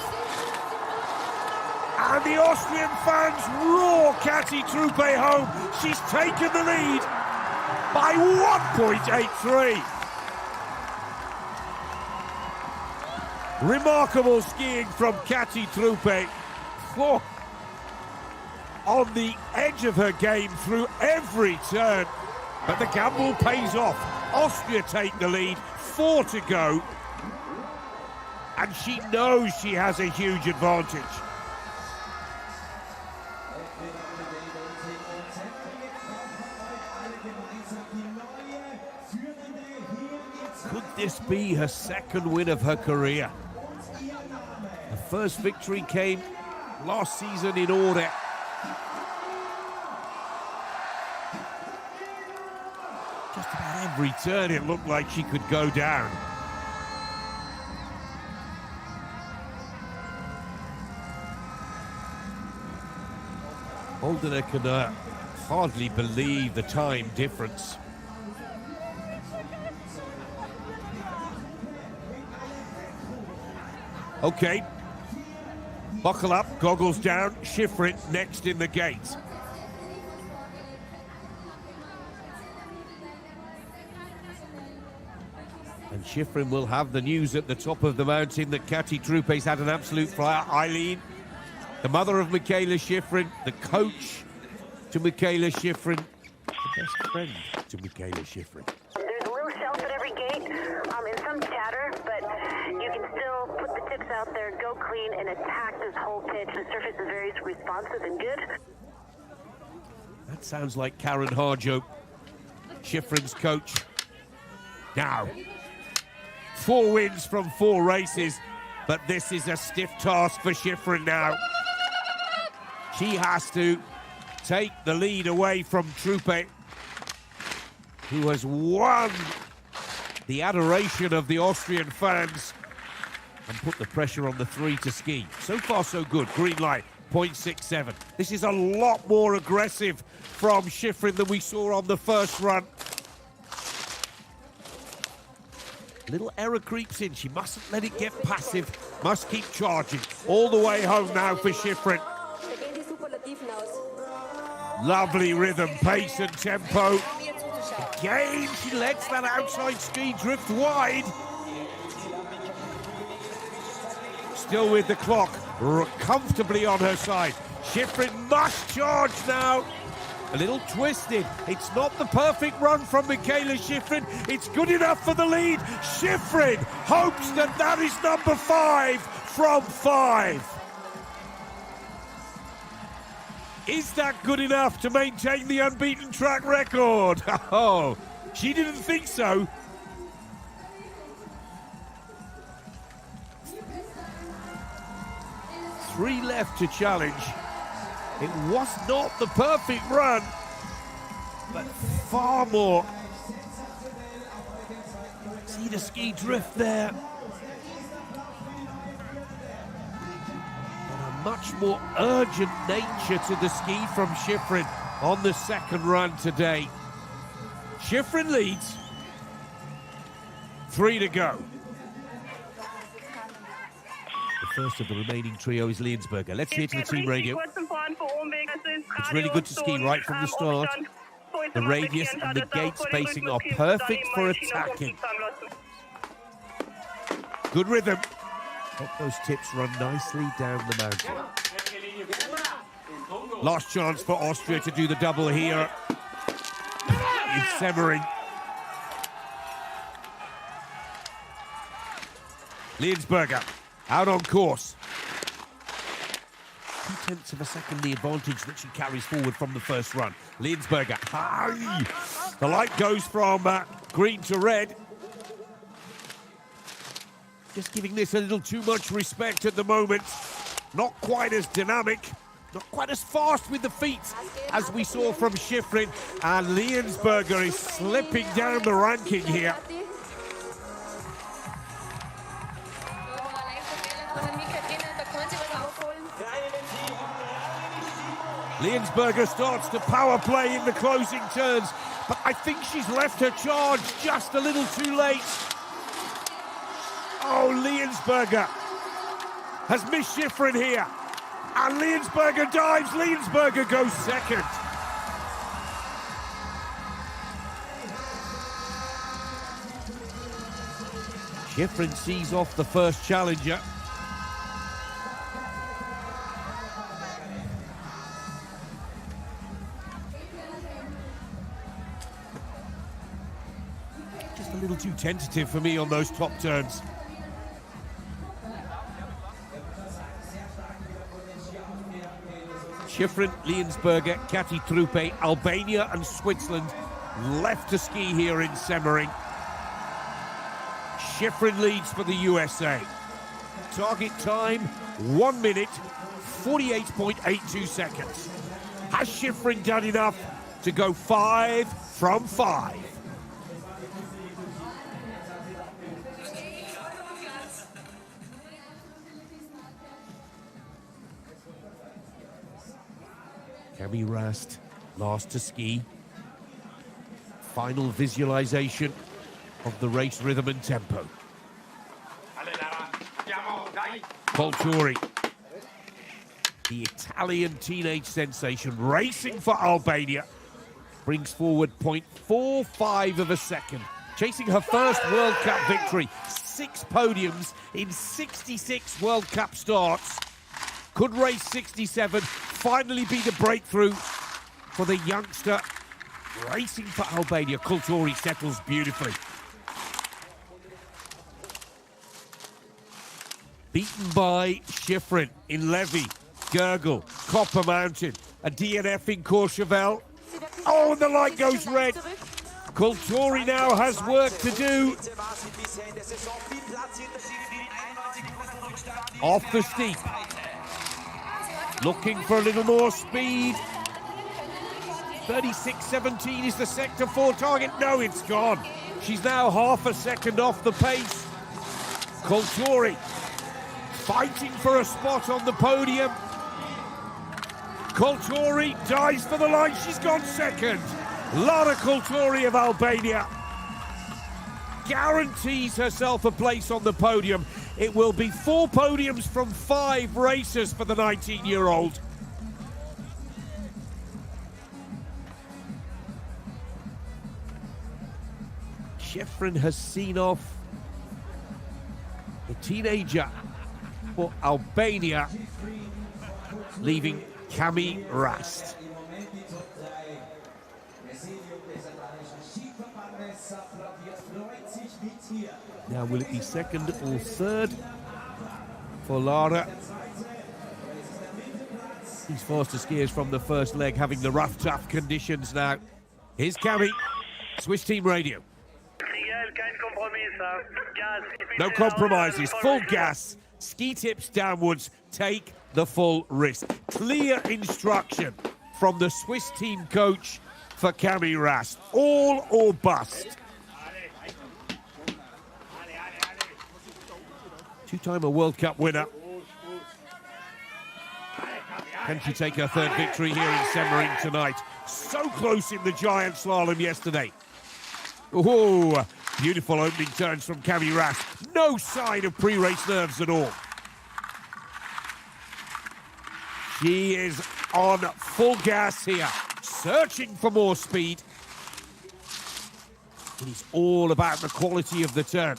And the Austrian fans roar Kati Trupe home. She's taken the lead by 1.83. Remarkable skiing from Kati Trupe. Oh, on the edge of her game through every turn. But the gamble pays off. Austria take the lead. 4 to go. And she knows she has a huge advantage. Could this be her second win of her career? The first victory came last season in Audi. Just about every turn it looked like she could go down. Holdener can hardly believe the time difference. Okay, buckle up, goggles down, Schifrin next in the gate. And Schifrin will have the news at the top of the mountain that Kati Trupe's had an absolute flyer. Eileen, the mother of Michaela Schifrin, the coach to Michaela Schifrin, the best friend to Michaela Schifrin. There's a little shelf at every gate and some chatter, but you can still put the tips out there, go clean, and attack this whole pitch. The surface is very responsive and good. That sounds like Karen Harjo, Schifrin's coach. Now, 4 wins from 4 races, but this is a stiff task for Schifrin now. She has to take the lead away from Trupe, who has won the adoration of the Austrian fans and put the pressure on the 3 to ski. So far, so good. Green light, 0.67. This is a lot more aggressive from Schifrin than we saw on the first run. Little error creeps in. She mustn't let it get passive. Must keep charging. All the way home now for Schifrin. Lovely rhythm, pace and tempo. Again, she lets that outside ski drift wide. Still with the clock comfortably on her side. Schifrin must charge now. A little twisted. It's not the perfect run from Michaela Shiffrin. It's good enough for the lead. Shiffrin hopes that that is number 5 from 5. Is that good enough to maintain the unbeaten track record? Oh, she didn't think so. Three left to challenge. It was not the perfect run, but far more. See the ski drift there. Much more urgent nature to the ski from Shiffrin on the second run today. Shiffrin leads. 3 to go. The first of the remaining trio is Liensberger. Let's hear to the team radio. It's really good to ski right from the start. The radius and the gate spacing are perfect for attacking. Good rhythm. Let those tips run nicely down the mountain. Last chance for Austria to do the double here in Semmering. Liensberger out on course. 0.2 of a second the advantage that she carries forward from the first run. Liensberger, high. The light goes from green to red. Just giving this a little too much respect at the moment. Not quite as dynamic, not quite as fast with the feet as we saw from Shiffrin. And Liensberger is slipping down the ranking here. Liensberger starts to power play in the closing turns, but I think she's left her charge just a little too late. Oh, Liensberger has missed Shiffrin here. And Liensberger dives. Liensberger goes second. Shiffrin sees off the first challenger. Just a little too tentative for me on those top turns. Shiffrin, Liensberger, Kati Trupe, Albania and Switzerland left to ski here in Semmering. Shiffrin leads for the USA. Target time, 1 minute, 48.82 seconds. Has Shiffrin done enough to go 5 from 5? Cami Rast, last to ski. Final visualization of the race rhythm and tempo. Colturi, the Italian teenage sensation, racing for Albania, brings forward 0.45 of a second. Chasing her first World Cup victory, 6 podiums in 66 World Cup starts. Could race 67, finally be the breakthrough for the youngster racing for Albania. Colturi settles beautifully. Beaten by Shiffrin in Levy, Gurgel, Copper Mountain, a DNF in Courchevel. Oh, and the light goes red. Colturi now has work to do. Off the steep. Looking for a little more speed. 36.17 is the sector 4 target. No, it's gone. She's now half a second off the pace. Colturi fighting for a spot on the podium. Colturi dives for the line. She's gone second. Lara Colturi of Albania guarantees herself a place on the podium. It will be 4 podiums from 5 racers for the 19-year-old. Shiffrin has seen off the teenager for Albania, leaving Cami Rast. Now, will it be second or third for Lara? These faster skiers from the first leg having the rough, tough conditions now. Here's Cami, Swiss Team Radio. No compromises, full gas, ski tips downwards, take the full risk. Clear instruction from the Swiss team coach for Cami Rast. All or bust. Two-timer World Cup winner. Can she take her third victory here in Semmering tonight? So close in the giant slalom yesterday. Oh, beautiful opening turns from Cami Rast. No sign of pre-race nerves at all. She is on full gas here, searching for more speed. It is all about the quality of the turn.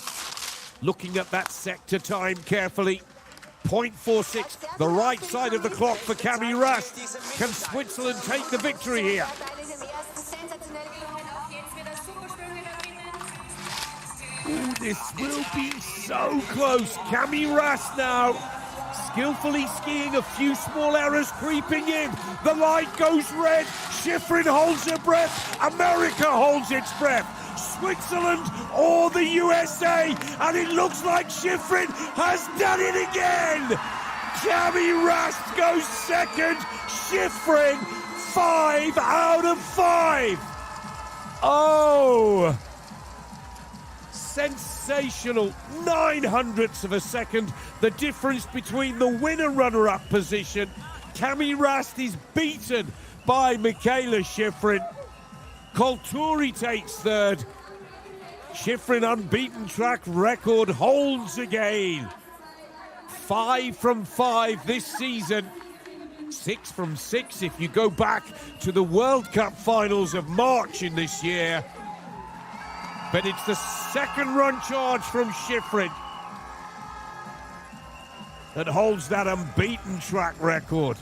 Looking at that sector time carefully. 0.46, the right side of the clock for Cami Rast. Can Switzerland take the victory here? Ooh, this will be so close. Cami Rast now, skillfully skiing, a few small errors creeping in. The light goes red. Schifrin holds her breath. America holds its breath. Switzerland or the USA, and it looks like Schifrin has done it again. Cami Rast goes second. Schifrin 5 out of 5. Oh, sensational. 0.09 of a second. The difference between the winner runner-up position. Cami Rast is beaten by Michaela Schifrin. Colturi takes third. Schifrin unbeaten track record holds again. 5 from 5 this season. 6 from 6 if you go back to the World Cup finals of March in this year. But it's the second run charge from Schifrin that holds that unbeaten track record.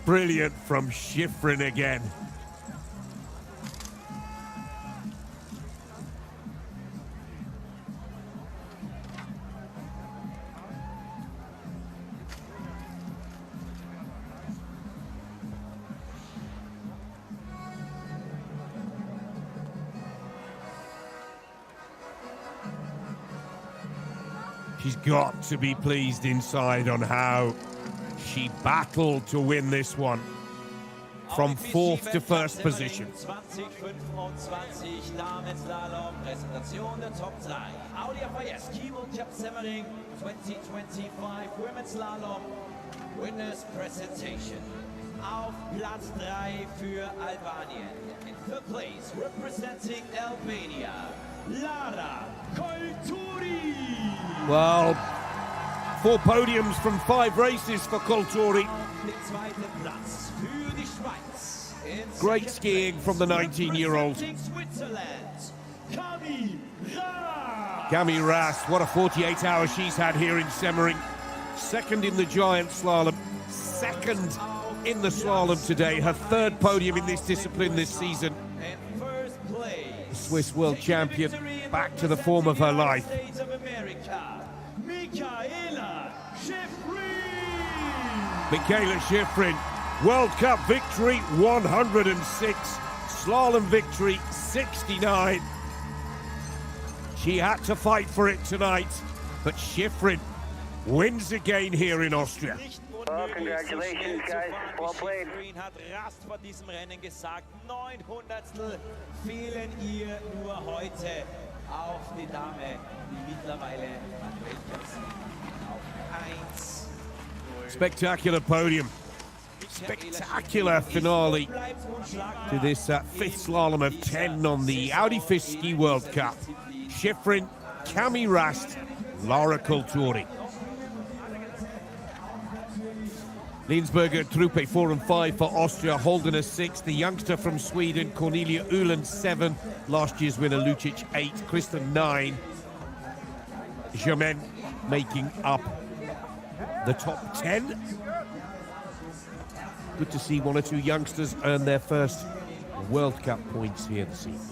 Brilliant from Schifrin again. She's got to be pleased inside on how she battled to win this one. From fourth to first position. 2025 Damen Slalom, Präsentation der Top 3. Audi FIS Ski World Cup Semmering 2025 Women's Slalom Winners Presentation. Auf Platz 3 für Albanien. In third place, representing Albania, Lara Colturi. Well, 4 podiums from 5 races for Colturi. Great skiing from the 19-year-old. Cami Rast, what a 48-hour she's had here in Semmering. Second in the giant slalom, second in the slalom today. Her third podium in this discipline this season. The Swiss world champion, back to the form of her life. Michaela Schifrin, World Cup victory 106, slalom victory 69. She had to fight for it tonight, but Schifrin wins again here in Austria. Well, congratulations, guys. Well played. Hat Rast vor diesem Rennen gesagt, 900stel fehlen ihr nur heute auf die Dame, die mittlerweile an Weltcup-Sieg auf 1. Spectacular podium. Spectacular finale to this fifth slalom of 10 on the Audi FIS Ski World Cup. Schifrin, Cami Rast, Lara Colturi. Linsberger Truppe 4 and 5 for Austria, Holden a 6. The youngster from Sweden, Cornelia Uland 7. Last year's winner Lucic 8. Kristen 9. Germain making up the top 10. Good to see one or two youngsters earn their first World Cup points here this evening.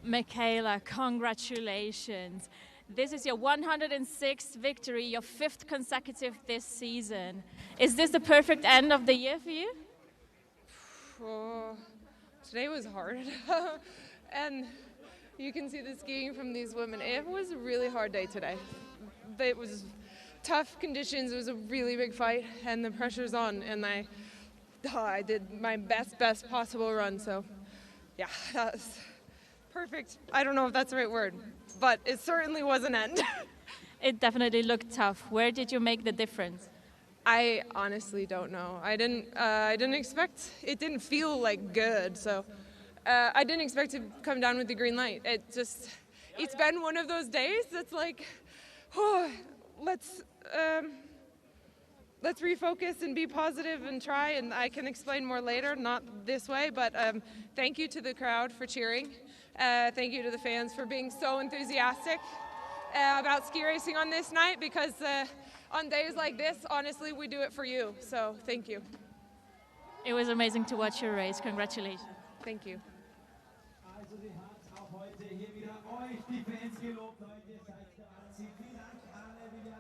Michaela, congratulations. This is your 106th victory, your 5th consecutive this season. Is this the perfect end of the year for you? Oh, today was hard. And you can see the skiing from these women. It was a really hard day today. It was tough conditions. It was a really big fight, and the pressure's on. And I did my best possible run. So, yeah, that was perfect. I don't know if that's the right word, but it certainly was an end. It definitely looked tough. Where did you make the difference? I honestly don't know. I didn't expect. It didn't feel like good. So I didn't expect to come down with the green light. It's been one of those days that's like, oh, let's refocus and be positive and try. And I can explain more later, not this way. But thank you to the crowd for cheering. Thank you to the fans for being so enthusiastic about ski racing on this night, because on days like this, honestly, we do it for you. So thank you. It was amazing to watch your race. Congratulations. Thank you.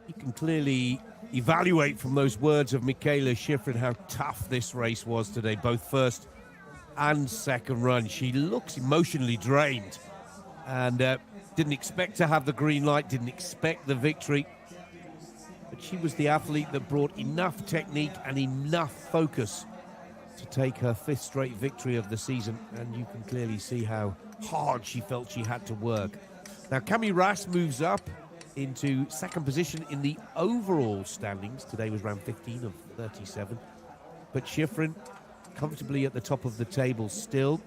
You can clearly evaluate from those words of Michaela Shiffrin how tough this race was today, both first and second run. She looks emotionally drained and didn't expect to have the green light, didn't expect the victory. But she was the athlete that brought enough technique and enough focus to take her 5th straight victory of the season. And you can clearly see how hard she felt she had to work. Now, Cami Rass moves up into 2nd position in the overall standings. Today was round 15 of 37. But Shiffrin comfortably at the top of the table still,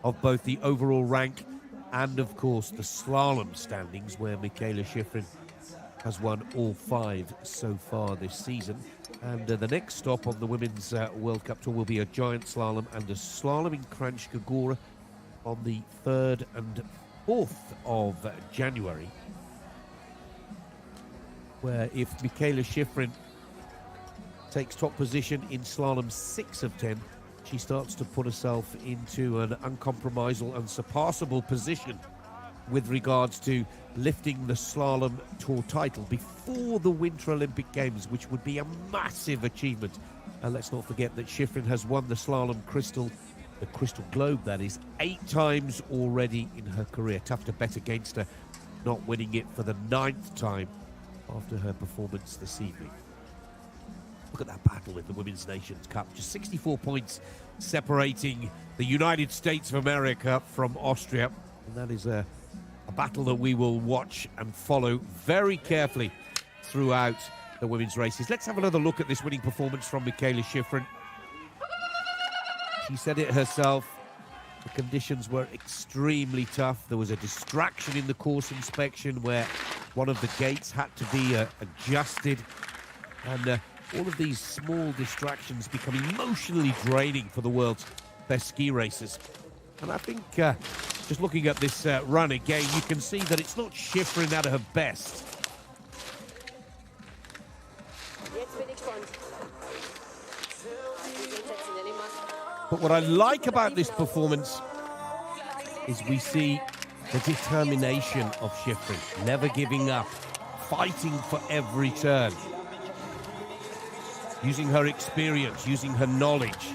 of both the overall rank and, of course, the slalom standings, where Michaela Shiffrin has won all 5 so far this season. And the next stop on the Women's World Cup Tour will be a giant slalom and a slalom in Kranjska Gora on the 3rd and 4th of January, where if Michaela Shiffrin takes top position in slalom 6 of 10, she starts to put herself into an uncompromisable and surpassable position with regards to lifting the slalom tour title before the Winter Olympic Games, which would be a massive achievement. And let's not forget that Shiffrin has won the slalom crystal, the Crystal Globe that is, 8 times already in her career. Tough to bet against her not winning it for the 9th time after her performance this evening. Look at that battle in the Women's Nations Cup. Just 64 points separating the United States of America from Austria. And that is a battle that we will watch and follow very carefully throughout the women's races. Let's have another look at this winning performance from Michaela Shiffrin. She said it herself. The conditions were extremely tough. There was a distraction in the course inspection where one of the gates had to be adjusted. And all of these small distractions become emotionally draining for the world's best ski racers. And I think just looking at this run again, you can see that it's not Shiffrin at her best. But what I like about this performance is we see the determination of Shiffrin, never giving up, fighting for every turn, using her experience, using her knowledge,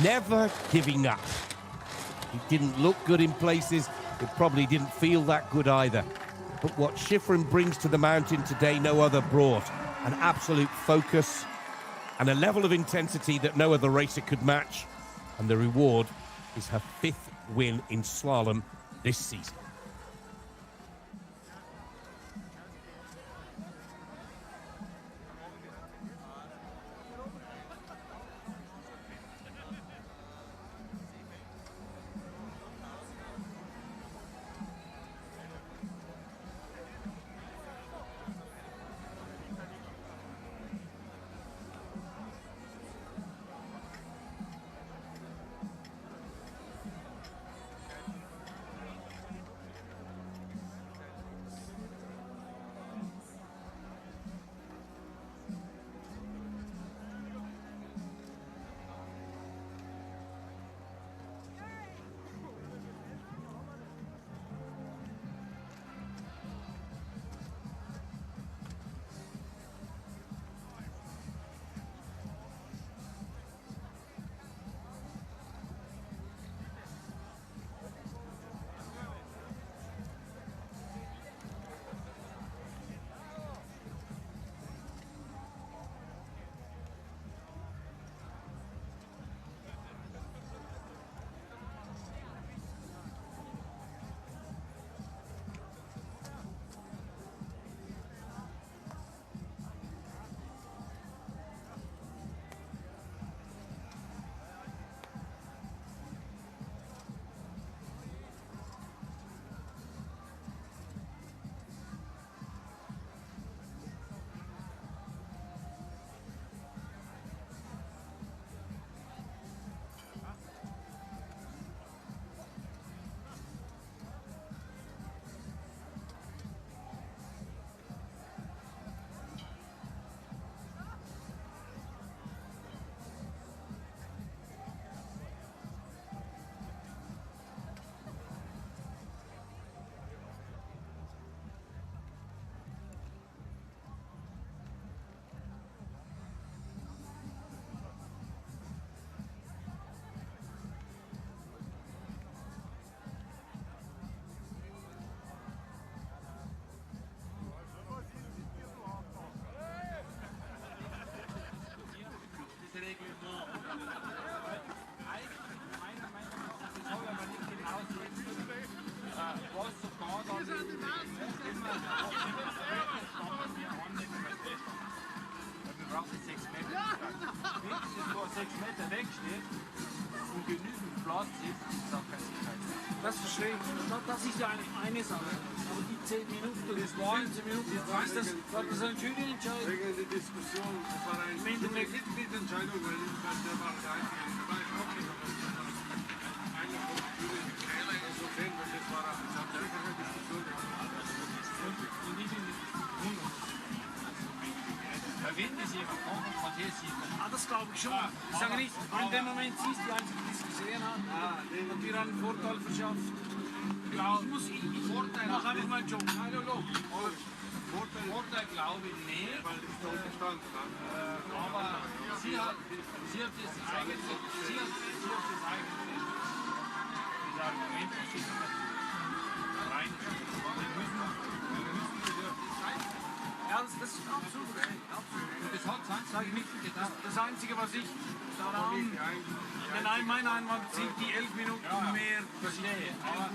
never giving up. It didn't look good in places, it probably didn't feel that good either. But what Shiffrin brings to the mountain today, no other brought. An absolute focus and a level of intensity that no other racer could match. And the reward is her 5th win in slalom this season. Das verstehe ich. Das ist ja eine Sache. Aber die 10 Minuten, das waren 10 Minuten, war das ein Juryentscheid? Wegen der Diskussion, das war eine Mitentscheidung, weil der war der Einzige. Da war ich auch nicht, aber einer von der Jury, so sehen, weil das war eine Diskussion. Und ich bin wenn das jemand kommt, von hier sieht man. Ah, das glaube ich schon. Ich sage nicht, in dem Moment siehst du einfach, die es gesehen hat und dir einen Vorteil verschafft. Ich muss Vorteil mach einfach meinen Job. Vorteil glaube ich nicht. Weil das so verstanden hat. Aber sie hat das eigentlich, das Argument, was sie rein. Ja, das ist absolut. Und das hat sage ich nicht gedacht. Das Einzige, was ich daran, mein Einwand sind die 11 Minuten mehr. Verstehe. Aber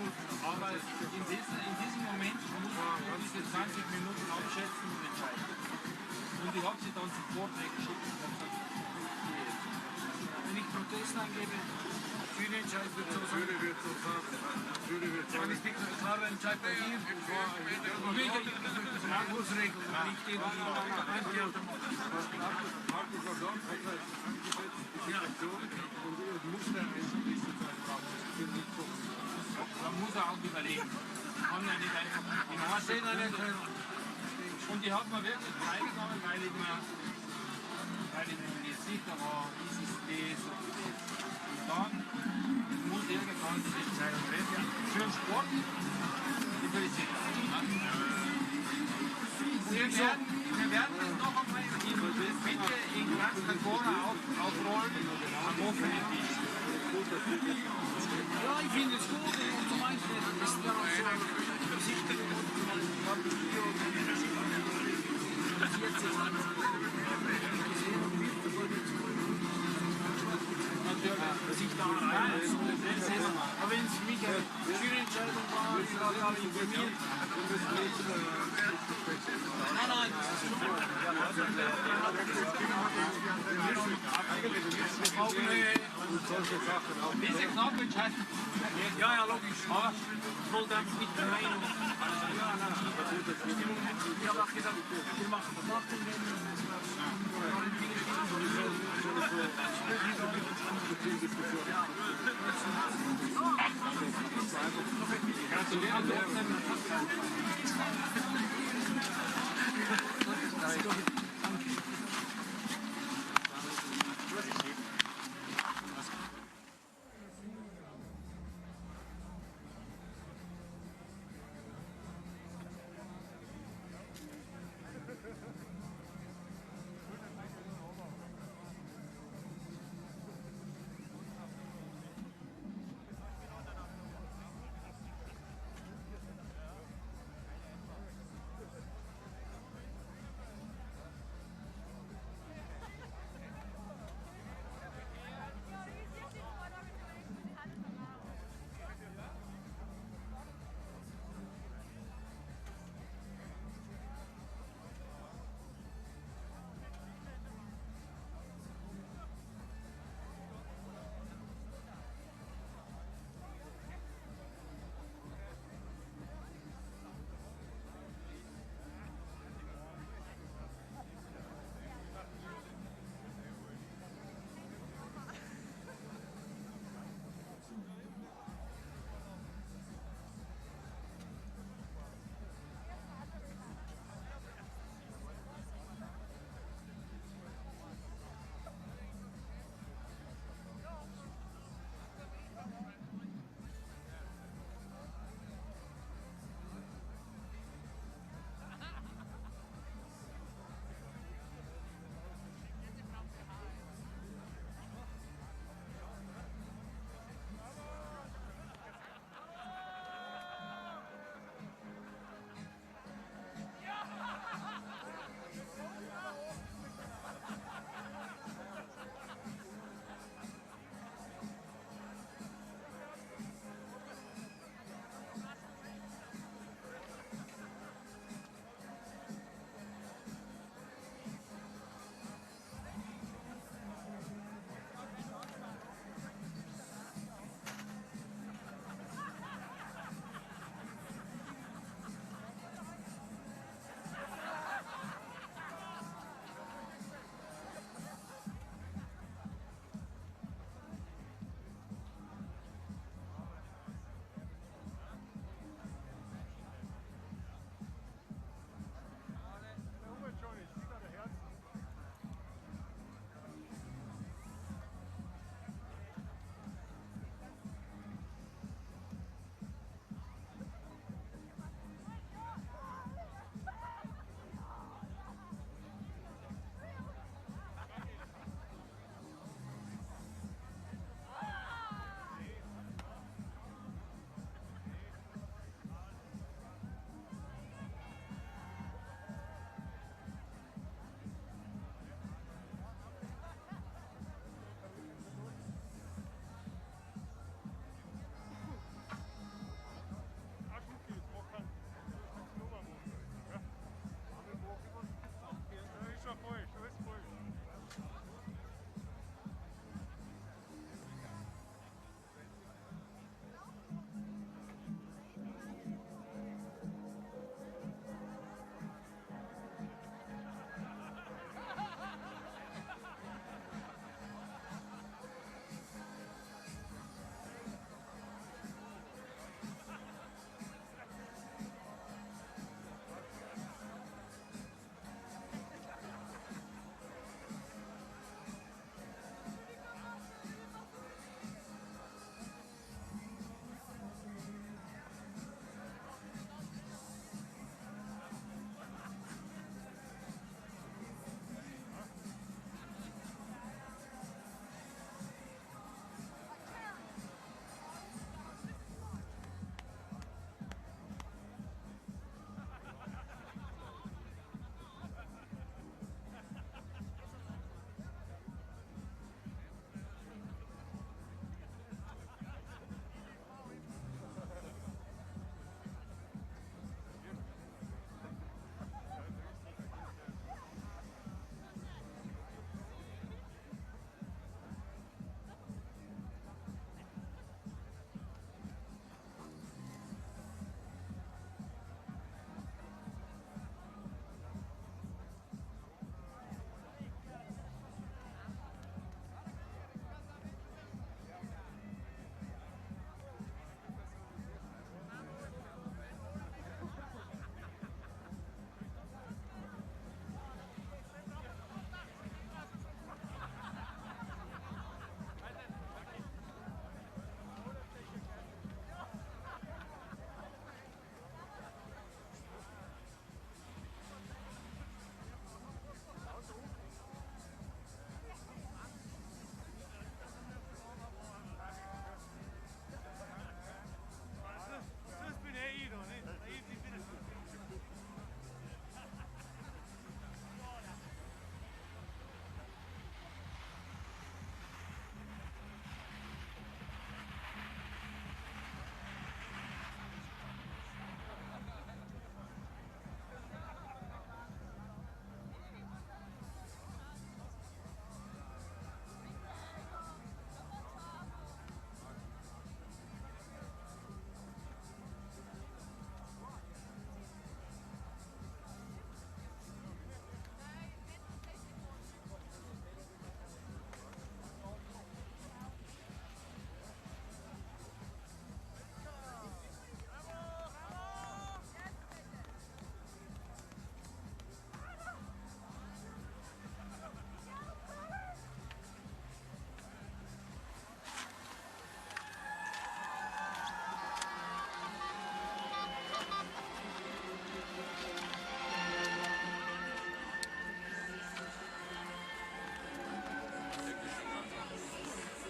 in diesem Moment muss man diese 20 Minuten abschätzen und entscheiden. Und ich habe sie dann sofort weggeschickt und habe gesagt, wenn ich Protest angebe, Juryentscheid wird so sein. Jury wird so sagen. Ja, das ist ein klarer Entscheid bei dir. Ich will ja das Markus regeln, nicht irgendwie eingelten. Markus war dort, hat er angesetzt, die Situation, und er musste eine gewisse Zeit brauchen. Das ist nicht so. Man muss auch überlegen. Kann ja nicht einfach im Ansehen können. Und ich habe mir wirklich Zeit genommen, weil ich mir jetzt sicher war, ist es das oder das. Und dann muss irgendwann die Entscheidung treffen. Für den Sport, die Felicität. Wir werden das noch einmal bitte in ganz Corona aufrollen am offenen Tisch. Ja, ich finde es gut. Und zum Beispiel ist dann auch so Besichtigung aber wenn es für mich eine Juryentscheidung war, ich habe alle informiert. Nein, das ist schon. Diese knappe Entscheidung. Ja, logisch. Aber ich wollte einfach nicht mehr rein. Ich habe auch gesagt, wir machen das nach dem Rennen.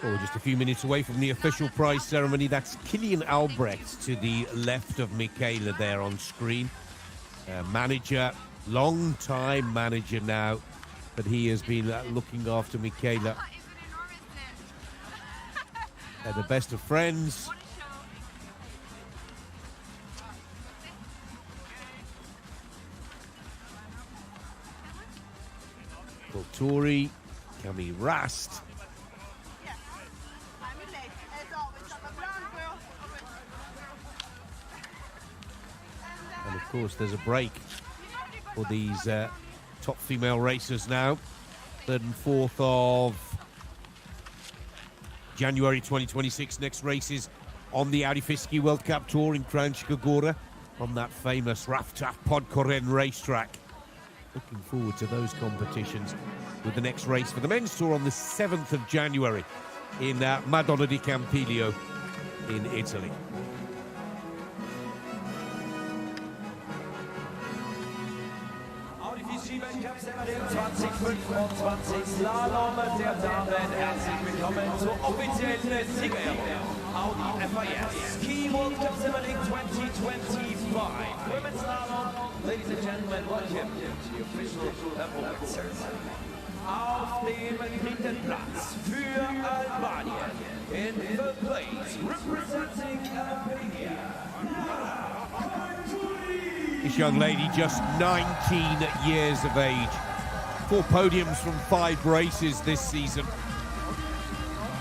Oh, just a few minutes away from the official prize ceremony. That's Kilian Albrecht to the left of Michaela there on screen. Manager, long-time manager now, but he has been looking after Michaela. They're the best of friends. Volturi, Cami Rast. And of course, there's a break for these top female racers now. 3rd and 4th of January 2026. Next races on the Audi FIS Ski World Cup Tour in Kranjska Gora on that famous Raftach Podkoren racetrack. Looking forward to those competitions with the next race for the men's tour on the 7th of January in Madonna di Campiglio in Italy. Audi FIS Ski World Cup Semmering 2025 Slalom der Damen. Herzlich willkommen zur offiziellen Siegerehrung. Audi FIS Ski World Cup Semmering 2025 Women's Slalom. Ladies and gentlemen, welcome to the official award ceremony. Auf dem 3. Platz für Albanien in 5th place representing Albania. This young lady, just 19 years of age. 4 podiums from 5 races this season.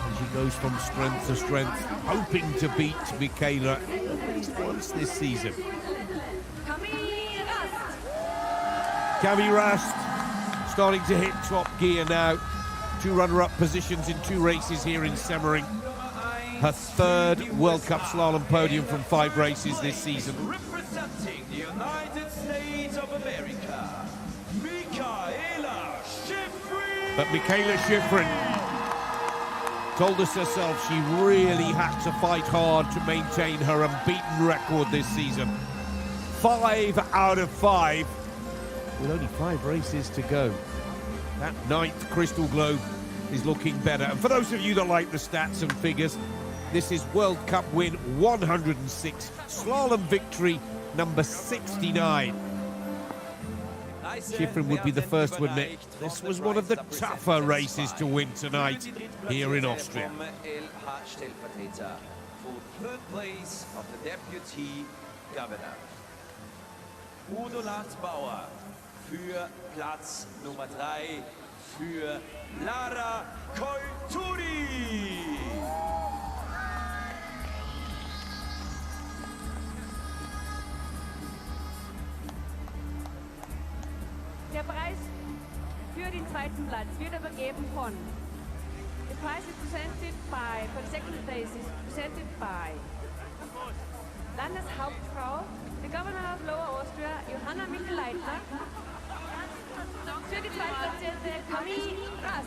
And she goes from strength to strength, hoping to beat Michaela at least once this season. Cami Rast starting to hit top gear now. 2 runner-up positions in 2 races here in Semmering. Her 3rd World Cup slalom podium from 5 races this season. Representing the United States of America, Michaela Schifrin. But Michaela Schifrin told us herself she really had to fight hard to maintain her unbeaten record this season. 5 out of 5. With only 5 races to go. That 9th Crystal Globe is looking better. And for those of you that like the stats and figures, this is World Cup win 106, slalom victory number 69. Schifrin would be the first to admit this was one of the tougher races to win tonight here in Austria. For 3rd place of the deputy governor. Udo Latzbauer für Platz Nummer 3 für Lara Koituri. Der Preis für den 2. Platz wird übergeben von the prize is presented by, for the 2nd place is presented by Landeshauptfrau, the Governor of Lower Austria, Johanna Michel-Leitner. Für die zweitplatzierte Cami Rast.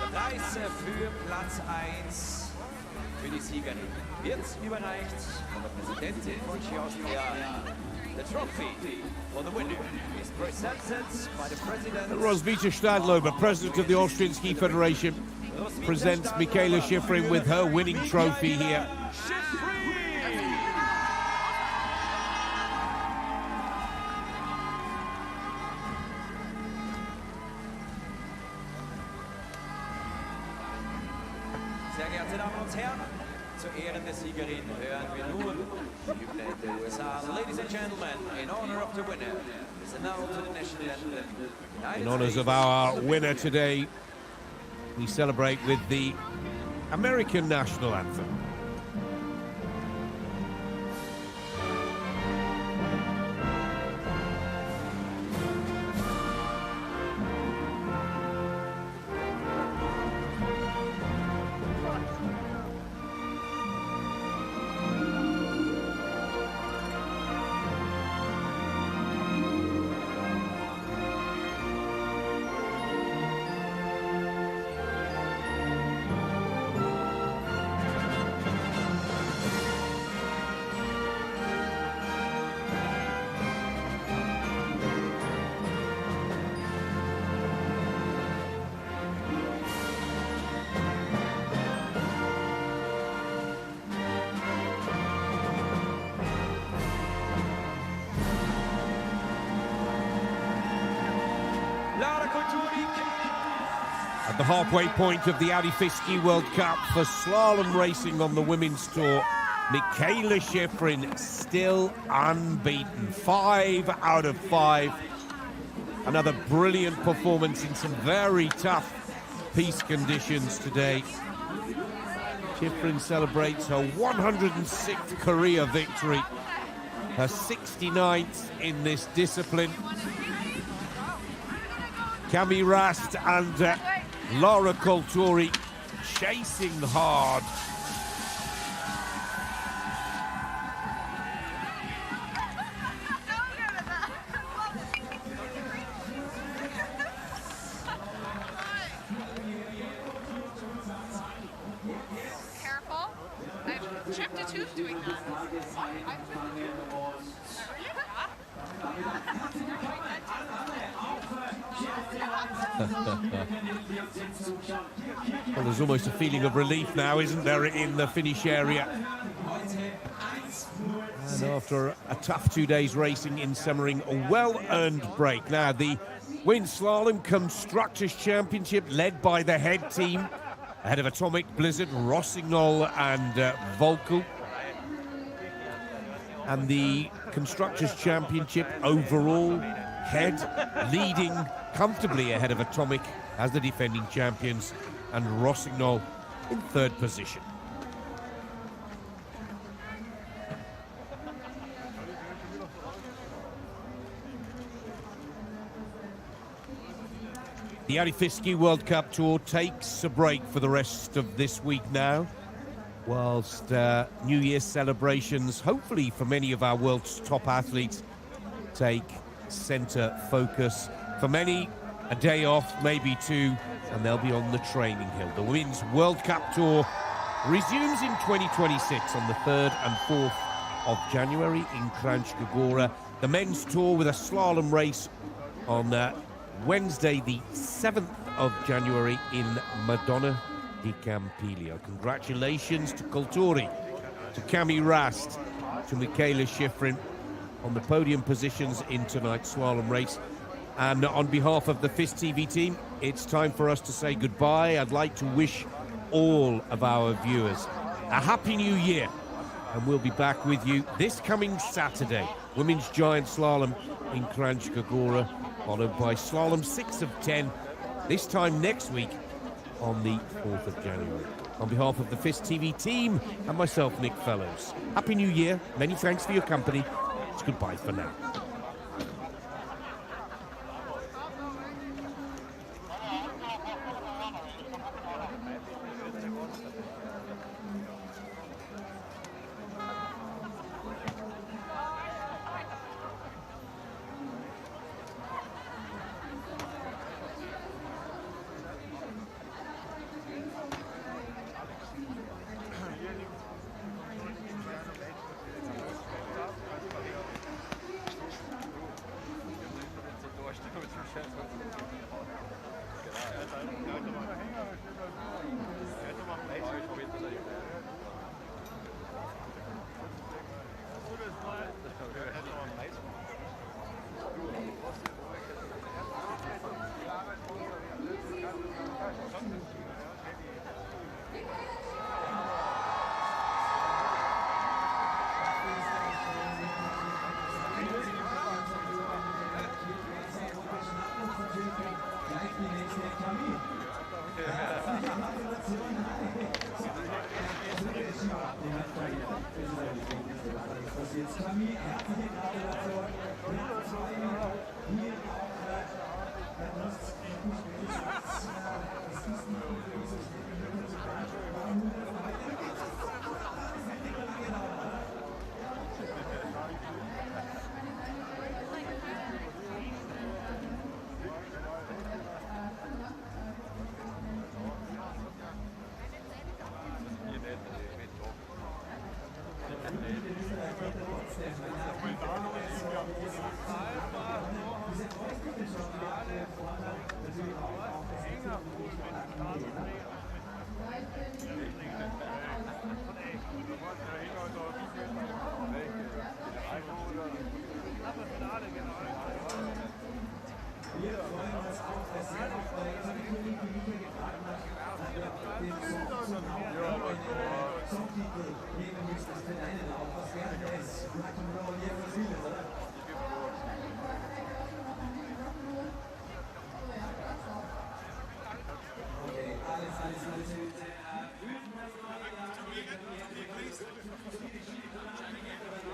Der Preis für Platz 1 für die Siegerin wird überreicht von der Präsidentin von Ski Austria. The trophy for the winner is presented by the president. Roswitha Stadlober, president of the Austrian Ski Federation, presents Michaela Schifrin with her winning trophy here. Sehr geehrte Damen und Herren, zu Ehren der Siegerin hören wir nun die Hymne der USA. Ladies and gentlemen, in honor of the winner, is now to the national anthem. In honors of our winner today, we celebrate with the American national anthem. At the halfway point of the Audi FIS Ski World Cup for slalom racing on the women's tour, Michaela Schifrin still unbeaten. 5 out of 5. Another brilliant performance in some very tough piste conditions today. Schifrin celebrates her 106th career victory, her 69th in this discipline. Cami Rast and Laura Coltori chasing hard. Careful. I've chipped a tooth doing that. Well, there's almost a feeling of relief now, isn't there, in the finish area? And after a tough 2 days racing in Semmering, a well-earned break. Now, the Women's Slalom Constructors' Championship, led by the head team, ahead of Atomic, Blizzard, Rossignol and Volkel. And the Constructors' Championship overall, head leading comfortably ahead of Atomic as the defending champions, and Rossignol in third position. The Audi FIS Ski World Cup Tour takes a break for the rest of this week now, whilst New Year's celebrations, hopefully for many of our world's top athletes, take centre focus. For many, a day off, maybe two, and they'll be on the training hill. The Women's World Cup Tour resumes in 2026 on the 3rd and 4th of January in Kranjska Gora. The men's tour with a slalom race on Wednesday, the 7th of January in Madonna di Campiglio. Congratulations to Coltori, to Cami Rast, to Michaela Schifrin on the podium positions in tonight's slalom race. And on behalf of the FIS TV team, it's time for us to say goodbye. I'd like to wish all of our viewers a happy new year. And we'll be back with you this coming Saturday. Women's Giant Slalom in Kranjska Gora, followed by Slalom 6 of 10, this time next week on the 4th of January. On behalf of the FIS TV team and myself, Nick Fellows, Happy New Year. Many thanks for your company. It's goodbye for now. Wir freuen uns auch, dass Sie auch tolle Kollegen die Liga getragen hat. Den Songtitel nehmen müsstest für deinen Lauf. Was wäre das? Rock'n'Roll, hier für viele, oder? Okay, alles.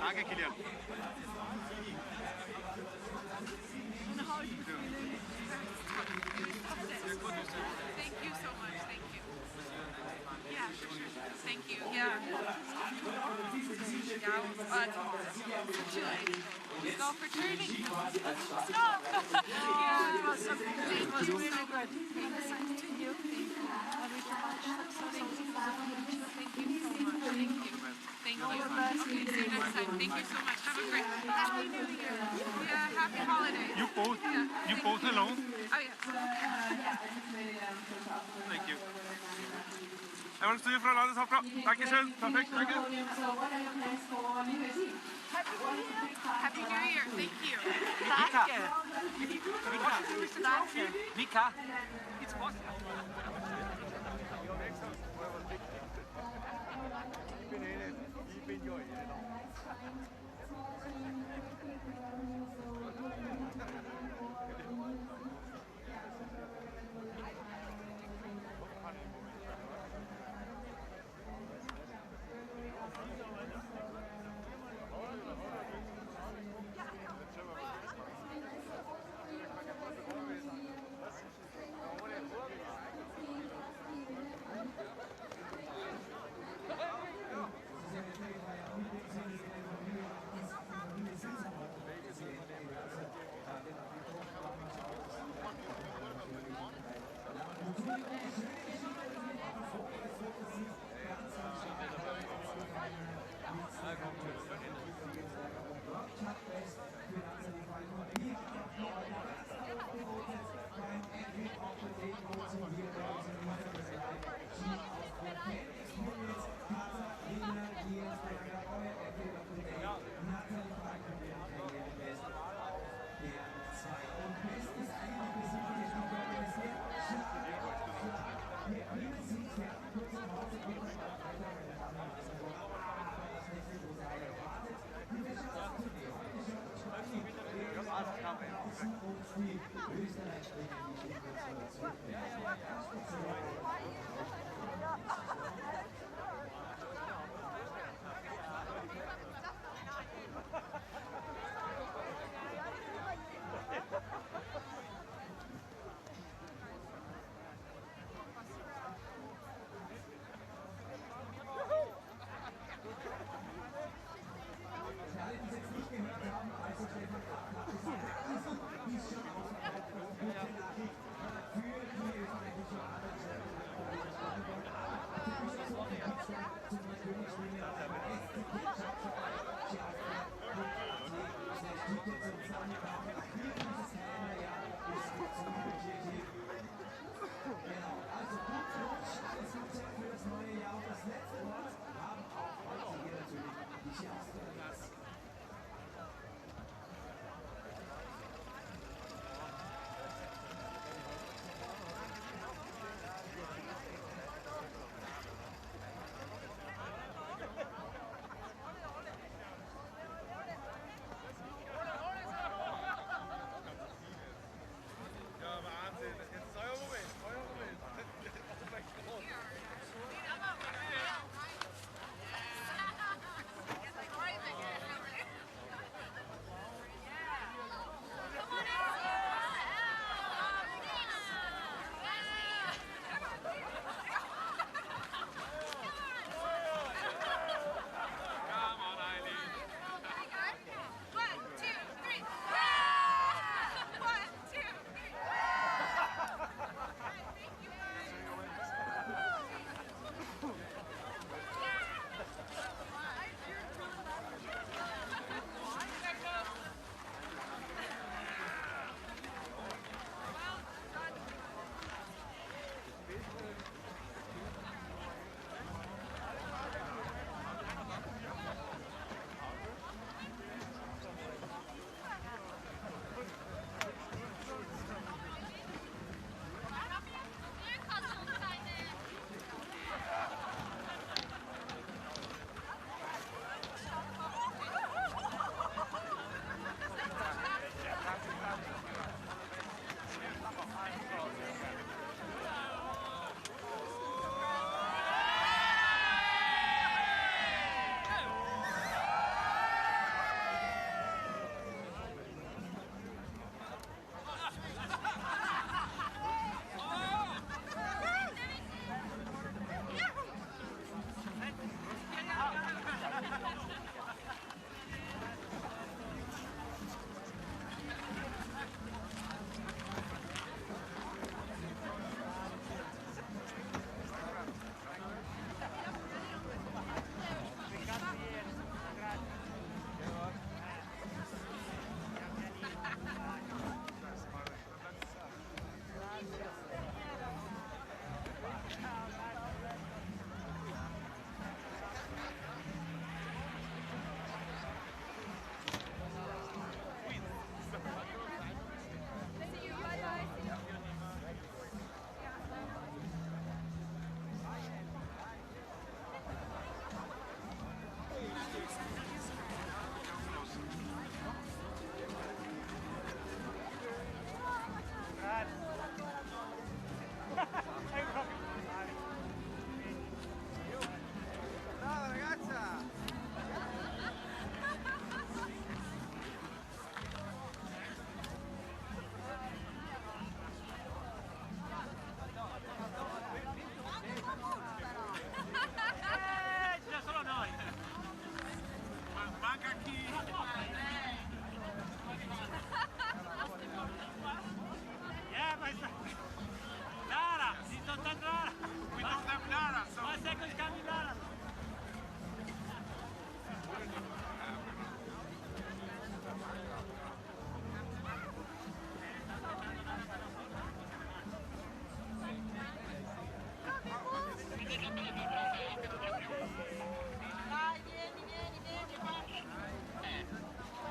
Danke, Kilian. Thank you so much. Thank you. Yeah, for sure. Thank you. Yeah. Let's go for turning. Stop. Yeah, it was really good. Thank you. Thank you so much. Thank you. Thank you. Okay, see you next time. Thank you so much. Have a great Happy New Year. Yeah, happy holidays. You both? Yeah. You both alone? Oh, yes. Thank you. Einmal zu dir, Frau Landeshauptfrau. Dankeschön. Perfekt, danke. Happy New Year. Thank you. Danke. Mika. It's possible. Ich bin ja